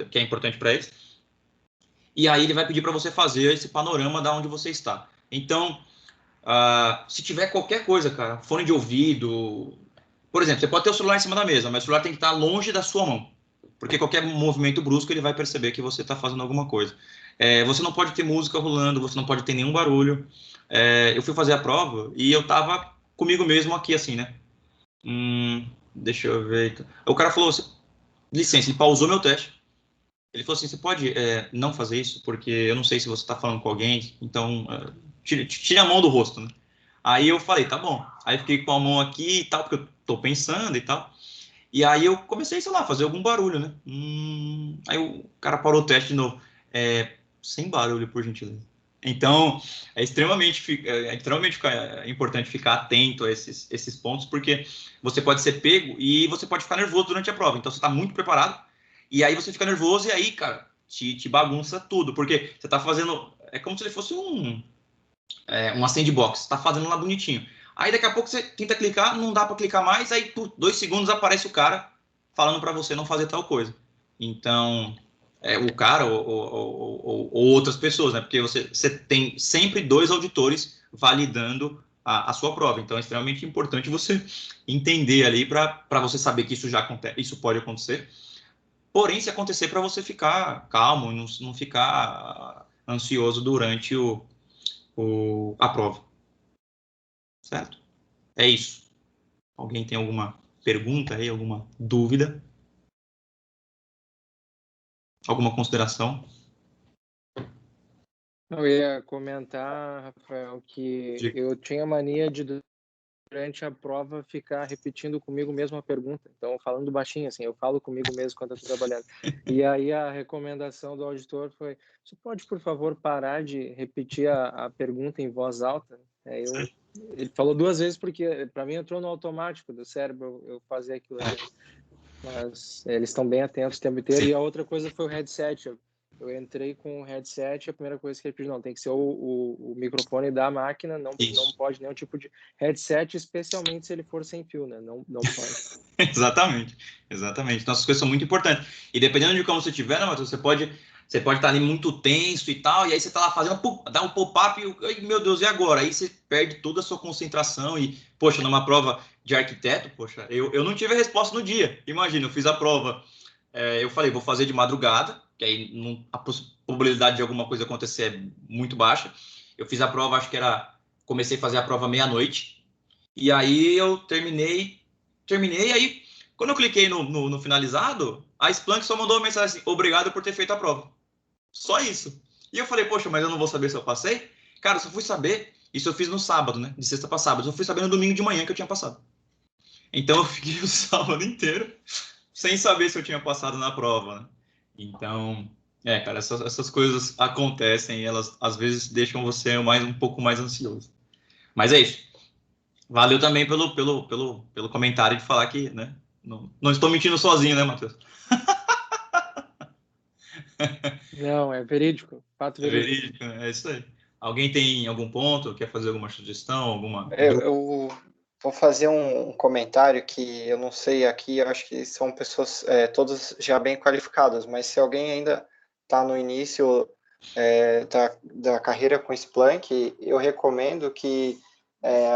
que é importante para eles. E aí ele vai pedir para você fazer esse panorama da onde você está. Então, se tiver qualquer coisa, cara, fone de ouvido, por exemplo, você pode ter o celular em cima da mesa, mas o celular tem que estar longe da sua mão, porque qualquer movimento brusco ele vai perceber que você está fazendo alguma coisa. Você não pode ter música rolando, você não pode ter nenhum barulho. Eu fui fazer a prova e eu tava comigo mesmo aqui, assim, né? Deixa eu ver. O cara falou assim, licença, ele pausou meu teste. Ele falou assim, você pode não fazer isso, porque eu não sei se você está falando com alguém, então tire a mão do rosto, né? Aí eu falei, tá bom. Aí fiquei com a mão aqui e tal, porque eu tô pensando e tal. E aí eu comecei, sei lá, a fazer algum barulho, né? Aí o cara parou o teste de novo. Sem barulho, por gentileza. Então, é extremamente importante ficar atento a esses pontos, porque você pode ser pego e você pode ficar nervoso durante a prova. Então, você está muito preparado, e aí você fica nervoso, e aí, cara, te bagunça tudo, porque você está fazendo... É como se ele fosse uma sandbox, você tá fazendo lá bonitinho. Aí, daqui a pouco, você tenta clicar, não dá para clicar mais, aí, por 2 segundos, aparece o cara falando para você não fazer tal coisa. Então... o cara ou outras pessoas, né? Porque você tem sempre 2 auditores validando a sua prova. Então, é extremamente importante você entender ali para você saber que isso já acontece, isso pode acontecer. Porém, se acontecer, para você ficar calmo, não ficar ansioso durante a prova. Certo? É isso. Alguém tem alguma pergunta aí, alguma dúvida? Alguma consideração? Eu ia comentar, Rafael, que eu tinha mania de, durante a prova, ficar repetindo comigo mesmo a pergunta. Então, falando baixinho, assim, eu falo comigo mesmo quando eu estou trabalhando. E aí a recomendação do auditor foi: você pode, por favor, parar de repetir a pergunta em voz alta? Ele falou 2 vezes porque, para mim, entrou no automático do cérebro eu fazer aquilo ali. Mas eles estão bem atentos o tempo inteiro. Sim. E a outra coisa foi o headset. Eu entrei com o headset, a primeira coisa que ele pediu, não, tem que ser o microfone da máquina, não pode nenhum tipo de headset, especialmente se ele for sem fio, né? Não pode. Exatamente. Então, essas coisas são muito importantes. E dependendo de como você estiver, né, Matheus, você pode estar ali muito tenso e tal, e aí você está lá fazendo, dá um pop-up e, meu Deus, e agora? Aí você perde toda a sua concentração e, poxa, numa prova de arquiteto, poxa, eu não tive a resposta no dia. Imagina, eu fiz a prova, eu falei, vou fazer de madrugada, que aí a probabilidade de alguma coisa acontecer é muito baixa. Eu fiz a prova, comecei a fazer a prova meia-noite, e aí eu terminei, e aí, quando eu cliquei no finalizado, a Splunk só mandou uma mensagem assim: obrigado por ter feito a prova. Só isso. E eu falei, poxa, mas eu não vou saber se eu passei? Cara, eu só fui saber, isso eu fiz no sábado, né? De sexta para sábado. Eu fui saber no domingo de manhã que eu tinha passado. Então eu fiquei o sábado inteiro sem saber se eu tinha passado na prova, né? Então, cara, essas coisas acontecem e elas às vezes deixam você um pouco mais ansioso. Mas é isso. Valeu também pelo comentário de falar que, né? Não estou mentindo sozinho, né, Matheus? Não, é verídico, fato verídico. É verídico, é isso aí. Alguém tem algum ponto? Quer fazer alguma sugestão? Alguma... Eu vou fazer um comentário que eu não sei aqui, eu acho que são pessoas todas já bem qualificadas, mas se alguém ainda está no início da carreira com Splunk, eu recomendo que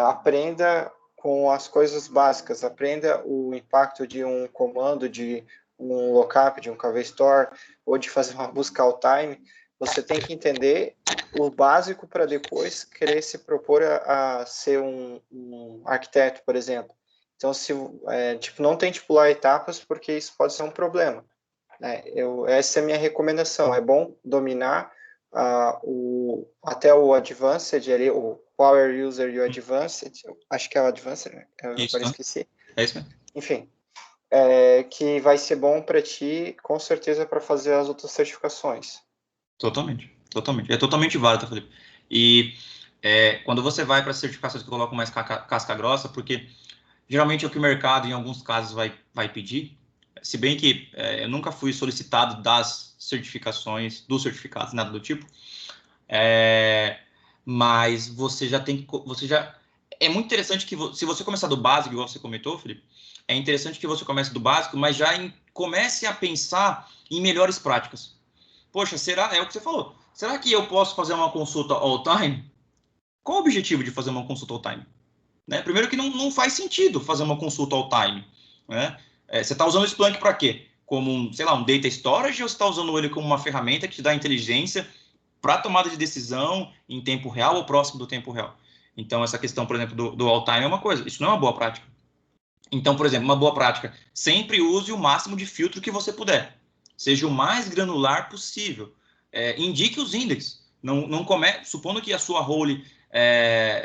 aprenda com as coisas básicas, aprenda o impacto de um comando, de um lookup, de um KV store, ou de fazer uma busca all time. Você tem que entender o básico para depois querer se propor a ser um arquiteto, por exemplo. Então, não tente pular etapas, porque isso pode ser um problema. Essa é a minha recomendação. É bom dominar até o Advanced, ali, o Power User e o Advanced. Acho que é o Advanced, né? Eu agora esqueci. É isso mesmo. Enfim, que vai ser bom para ti, com certeza, para fazer as outras certificações. Totalmente. É totalmente válido, Felipe. E quando você vai para as certificações que colocam mais casca grossa, porque geralmente é o que o mercado, em alguns casos, vai pedir, se bem que eu nunca fui solicitado das certificações, dos certificados, nada do tipo, mas você já tem que... É muito interessante que, se você começar do básico, igual você comentou, Felipe, é interessante que você comece do básico, mas já comece a pensar em melhores práticas. Poxa, é o que você falou. Será que eu posso fazer uma consulta all-time? Qual o objetivo de fazer uma consulta all-time? Né? Primeiro que não faz sentido fazer uma consulta all-time. Né? Você está usando o Splunk para quê? Como um data storage, ou você está usando ele como uma ferramenta que te dá inteligência para tomada de decisão em tempo real ou próximo do tempo real? Então, essa questão, por exemplo, do all-time é uma coisa. Isso não é uma boa prática. Então, por exemplo, uma boa prática, sempre use o máximo de filtro que você puder. Seja o mais granular possível. Indique os índices. Não supondo que a sua role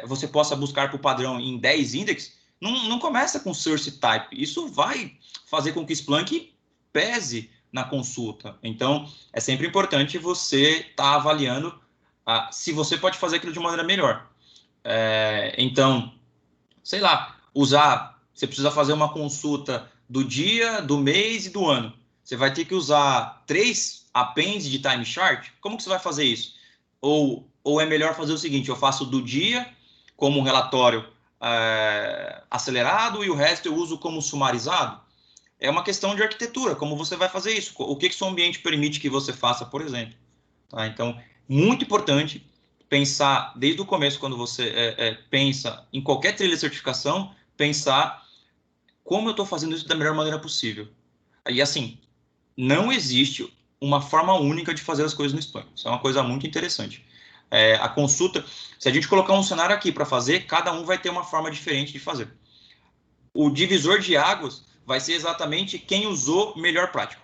você possa buscar por padrão em 10 índices, não começa com source type. Isso vai fazer com que o Splunk pese na consulta. Então, é sempre importante você estar avaliando se você pode fazer aquilo de uma maneira melhor. Então, sei lá, você precisa fazer uma consulta do dia, do mês e do ano. Você vai ter que usar 3 appends de time chart? Como que você vai fazer isso? Ou é melhor fazer o seguinte, eu faço do dia como um relatório acelerado e o resto eu uso como sumarizado? É uma questão de arquitetura, como você vai fazer isso? O que seu ambiente permite que você faça, por exemplo? Tá? Então, muito importante pensar desde o começo, quando você pensa em qualquer trilha de certificação, pensar como eu estou fazendo isso da melhor maneira possível. E assim, não existe uma forma única de fazer as coisas no Splunk. Isso é uma coisa muito interessante. A consulta, se a gente colocar um cenário aqui para fazer, cada um vai ter uma forma diferente de fazer. O divisor de águas vai ser exatamente quem usou melhor prática.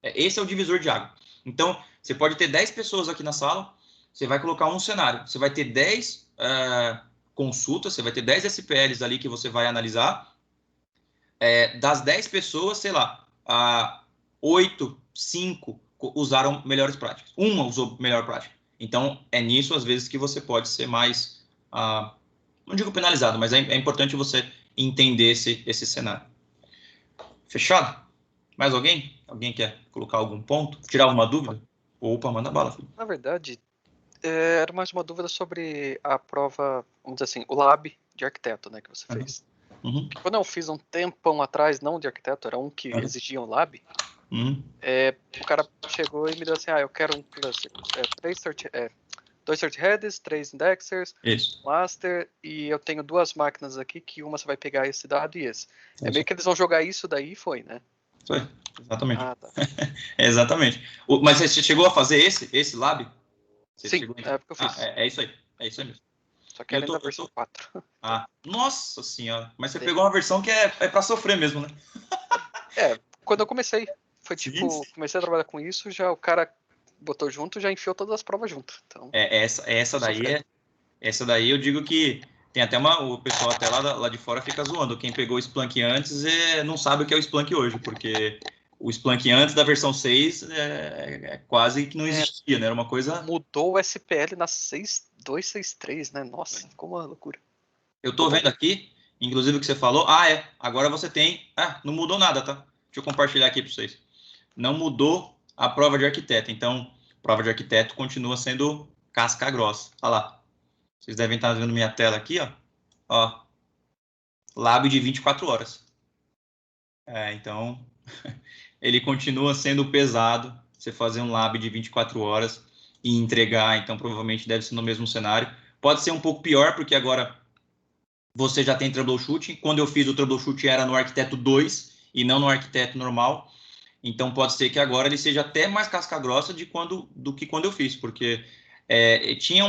Esse é o divisor de água. Então, você pode ter 10 pessoas aqui na sala, você vai colocar um cenário, você vai ter 10 consultas, você vai ter 10 SPLs ali que você vai analisar. Das 10 pessoas, sei lá, 8, 5 usaram melhores práticas. Uma usou melhor prática. Então, é nisso, às vezes, que você pode ser mais, não digo penalizado, mas é importante você entender esse cenário. Fechado? Mais alguém? Alguém quer colocar algum ponto? Tirar alguma dúvida? Opa, manda bala, filho. Na verdade, era mais uma dúvida sobre a prova, vamos dizer assim, o lab de arquiteto, né, que você fez. Uhum. Quando eu fiz um tempão atrás, não de arquiteto, era um que exigia um lab, o cara chegou e me deu assim, eu quero um cluster, 2 search heads, 3 indexers, master, e eu tenho 2 máquinas aqui, que uma você vai pegar esse dado e esse. É meio que eles vão jogar isso daí e foi, né? Foi, exatamente. Tá. Exatamente. Mas você chegou a fazer esse lab? Sim, é porque eu fiz. É isso aí mesmo. Só que era na versão 4. Nossa senhora. Mas você pegou uma versão que é pra sofrer mesmo, né? Quando eu comecei, foi comecei a trabalhar com isso, já o cara botou junto, já enfiou todas as provas junto. Então, essa daí eu digo que tem até o pessoal até lá de fora fica zoando. Quem pegou o Splunk antes não sabe o que é o Splunk hoje, porque o Splunk antes da versão 6 quase que não existia, né? Era uma coisa... Mudou o SPL na 6.263, né? Nossa, ficou uma loucura. Eu tô vendo aqui, inclusive o que você falou. Agora você tem... não mudou nada, tá? Deixa eu compartilhar aqui para vocês. Não mudou a prova de arquiteto. Então, prova de arquiteto continua sendo casca grossa. Olha lá. Vocês devem estar vendo minha tela aqui, ó. Lab de 24 horas. Então, ele continua sendo pesado. Você fazer um lab de 24 horas e entregar, então provavelmente deve ser no mesmo cenário. Pode ser um pouco pior, porque agora você já tem troubleshooting. Quando eu fiz o troubleshooting era no arquiteto 2 e não no arquiteto normal. Então, pode ser que agora ele seja até mais casca grossa do que quando eu fiz, porque tinha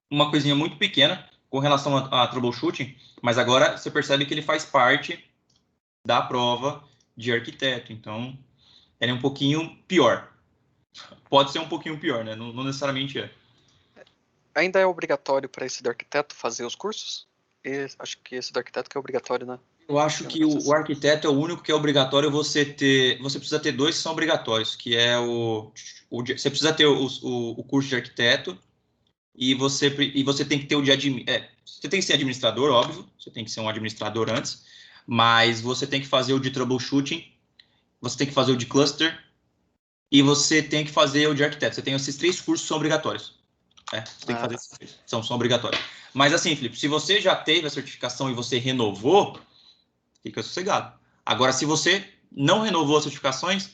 uma coisinha muito pequena com relação a troubleshooting, mas agora você percebe que ele faz parte da prova de arquiteto. Então, ele é um pouquinho pior. Pode ser um pouquinho pior, né? Não necessariamente é. Ainda é obrigatório para esse do arquiteto fazer os cursos? Acho que esse do arquiteto que é obrigatório, né? Eu acho que o arquiteto é o único que é obrigatório você ter. Você precisa ter 2 que são obrigatórios, que é você precisa ter o curso de arquiteto e você tem que ter o de você tem que ser administrador, óbvio, você tem que ser um administrador antes, mas você tem que fazer o de troubleshooting, você tem que fazer o de cluster e você tem que fazer o de arquiteto. Você tem esses 3 cursos que são obrigatórios. Você tem que fazer esses 3. São obrigatórios. Mas assim, Felipe, se você já teve a certificação e você renovou, fica sossegado. Agora, se você não renovou as certificações,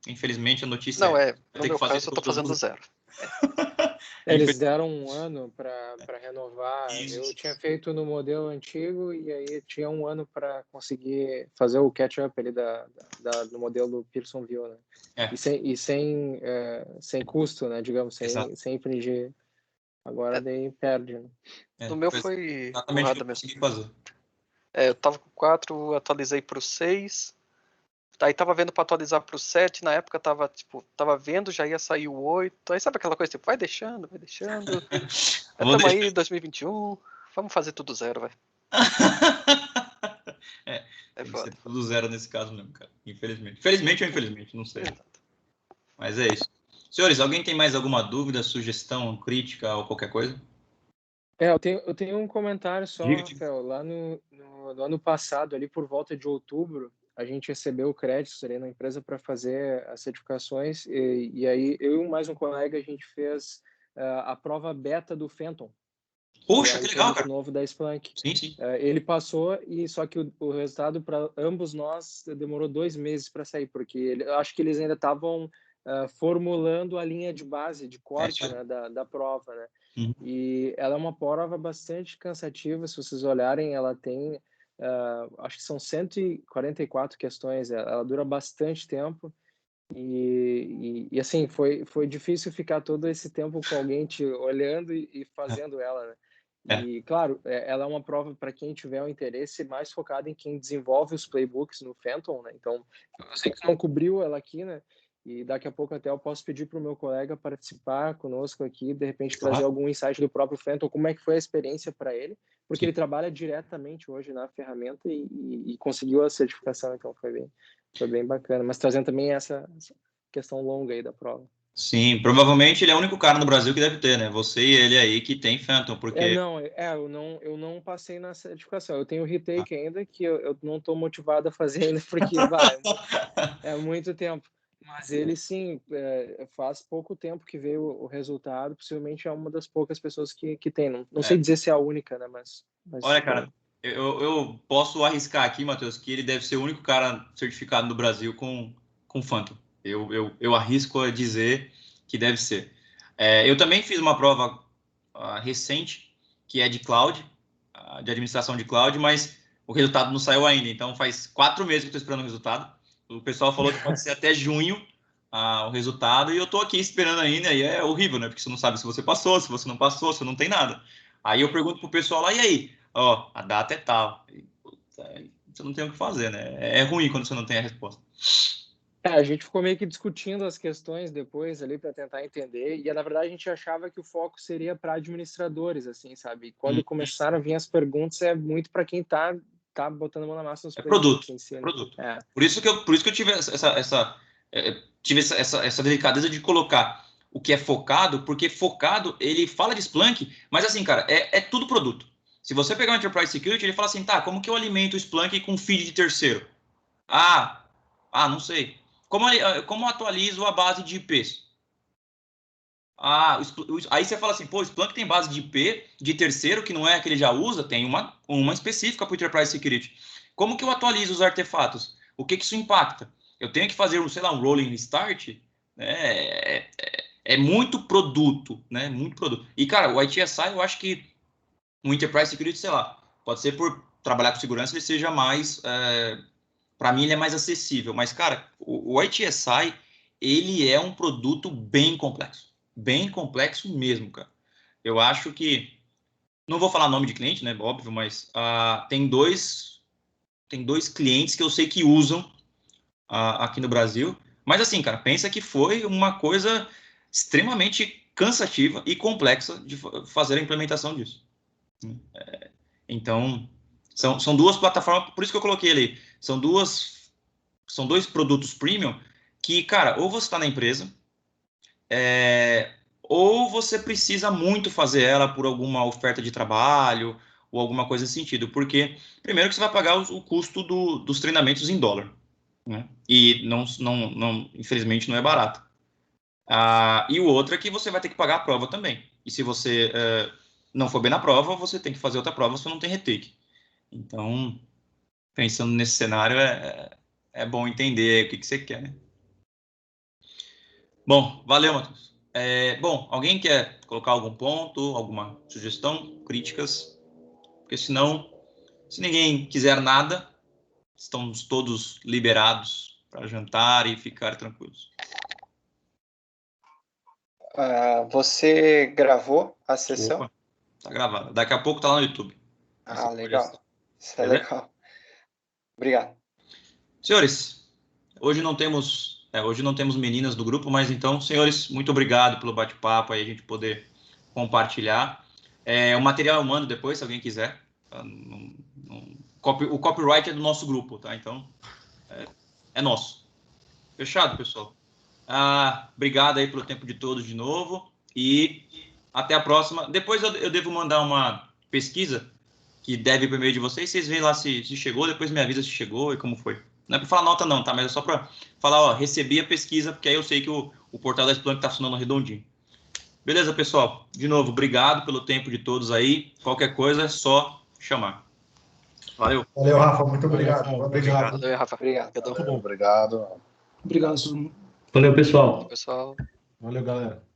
infelizmente a notícia no meu caso eu estou fazendo zero. Eles deram um ano para renovar. Isso. Eu tinha feito no modelo antigo e aí tinha um ano para conseguir fazer o catch-up ali do modelo Pearson View, né? E sem custo, né? Digamos, sem infringir. Agora daí perde, né? No meu foi burrada mesmo. Fazer. Eu tava com 4, atualizei para o 6. Aí tava vendo para atualizar para o 7, na época tava vendo, já ia sair o 8. Aí sabe aquela coisa, tipo, vai deixando. Estamos aí em 2021, vamos fazer tudo zero, vai. É Tem foda. que ser tudo zero nesse caso mesmo, cara. Infelizmente. Felizmente ou infelizmente, não sei. Exato. Mas é isso. Senhores, alguém tem mais alguma dúvida, sugestão, crítica ou qualquer coisa? Eu tenho um comentário só, Diga. Rafael. Lá no ano passado, ali por volta de outubro, a gente recebeu créditos ali na empresa para fazer as certificações e aí eu e mais um colega, a gente fez a prova beta do Phantom. Puxa, que que é um legal, produto cara. novo da Splunk. Sim. Ele passou, e só que o resultado para ambos nós demorou 2 meses para sair, porque eu acho que eles ainda estavam formulando a linha de base, de corte, né, da prova, né? Uhum. E ela é uma prova bastante cansativa, se vocês olharem, ela tem, acho que são 144 questões, ela dura bastante tempo, e assim, foi difícil ficar todo esse tempo com alguém te olhando e fazendo ela, né? E, claro, ela é uma prova para quem tiver um interesse mais focado em quem desenvolve os playbooks no Phantom, né? Então, eu sei que não cobriu ela aqui, né? E daqui a pouco até eu posso pedir para o meu colega participar conosco aqui, de repente trazer algum insight do próprio Phantom, como é que foi a experiência para ele, porque ele trabalha diretamente hoje na ferramenta e conseguiu a certificação, então foi bem bacana. Mas trazendo também essa questão longa aí da prova. Sim, provavelmente ele é o único cara no Brasil que deve ter, né? Você e ele aí que tem Phantom, porque... Eu não passei na certificação. Eu tenho o retake ainda, que eu não estou motivado a fazer ainda, porque é muito tempo. Mas ele, sim, faz pouco tempo que veio o resultado, possivelmente é uma das poucas pessoas que tem. Não sei dizer se é a única, né? Mas Olha, cara, eu posso arriscar aqui, Matheus, que ele deve ser o único cara certificado no Brasil com Phantom. Eu arrisco a dizer que deve ser. Eu também fiz uma prova recente, que é de cloud, de administração de cloud, mas o resultado não saiu ainda. Então, faz 4 meses que eu estou esperando o resultado. O pessoal falou que pode ser até junho o resultado, e eu estou aqui esperando ainda, e é horrível, né? Porque você não sabe se você passou, se você não passou, se não tem nada. Aí eu pergunto pro pessoal lá, e aí? Ó, a data é tal. Você não tem o que fazer, né? É ruim quando você não tem a resposta. A gente ficou meio que discutindo as questões depois ali para tentar entender, e na verdade a gente achava que o foco seria para administradores, assim, sabe? E quando começaram a vir as perguntas, é muito para quem tá botando a mão na massa nos produtos em si, né? produto. Por isso que eu tive essa delicadeza de colocar o que é focado, porque focado, ele fala de Splunk, mas assim, cara, é tudo produto. Se você pegar o Enterprise Security, ele fala assim, tá, como que eu alimento o Splunk com feed de terceiro? Não sei. Como eu atualizo a base de IPs? Aí você fala assim, pô, o Splunk tem base de IP de terceiro, que não é a que ele já usa, tem uma específica para o Enterprise Security. Como que eu atualizo os artefatos? O que isso impacta? Eu tenho que fazer, sei lá, um rolling restart? É muito produto, né? Muito produto. E, cara, o ITSI, eu acho que o Enterprise Security, sei lá, pode ser por trabalhar com segurança, ele seja mais... para mim, ele é mais acessível. Mas, cara, o ITSI, ele é um produto bem complexo. Bem complexo mesmo, cara. Eu acho que... Não vou falar nome de cliente, né? Óbvio, mas tem dois clientes que eu sei que usam aqui no Brasil. Mas assim, cara, pensa que foi uma coisa extremamente cansativa e complexa de fazer a implementação disso. Então, são duas plataformas, por isso que eu coloquei ali. São dois produtos premium que, cara, ou você está na empresa, ou você precisa muito fazer ela por alguma oferta de trabalho ou alguma coisa nesse sentido. Porque, primeiro, que você vai pagar o custo dos treinamentos em dólar. Né? E infelizmente, não é barato. E o outro é que você vai ter que pagar a prova também. E se você não for bem na prova, você tem que fazer outra prova, você não tem retake. Então, pensando nesse cenário, é bom entender o que você quer, né? Bom, valeu, Matheus. Bom, alguém quer colocar algum ponto, alguma sugestão, críticas? Porque senão, se ninguém quiser nada, estamos todos liberados para jantar e ficar tranquilos. Você gravou a sessão? Opa, tá gravado. Daqui a pouco tá lá no YouTube. Legal. Isso é legal. Obrigado. Senhores, hoje não temos meninas do grupo, mas então, senhores, muito obrigado pelo bate-papo aí, a gente poder compartilhar. O material eu mando depois, se alguém quiser. O copyright é do nosso grupo, tá? Então, é nosso. Fechado, pessoal? Obrigado aí pelo tempo de todos de novo e até a próxima. Depois eu devo mandar uma pesquisa que deve ir por meio de vocês. Vocês veem lá se chegou, depois me avisa se chegou e como foi. Não é para falar nota não, tá? Mas é só para falar, ó, recebi a pesquisa, porque aí eu sei que o portal da Splunk tá funcionando redondinho. Beleza, pessoal? De novo, obrigado pelo tempo de todos aí. Qualquer coisa é só chamar. Valeu. Valeu, Rafa. Muito obrigado. Obrigado. Valeu, Rafa. Obrigado. Muito bom, obrigado. Obrigado, todo mundo. Valeu, pessoal. Pessoal. Valeu, galera.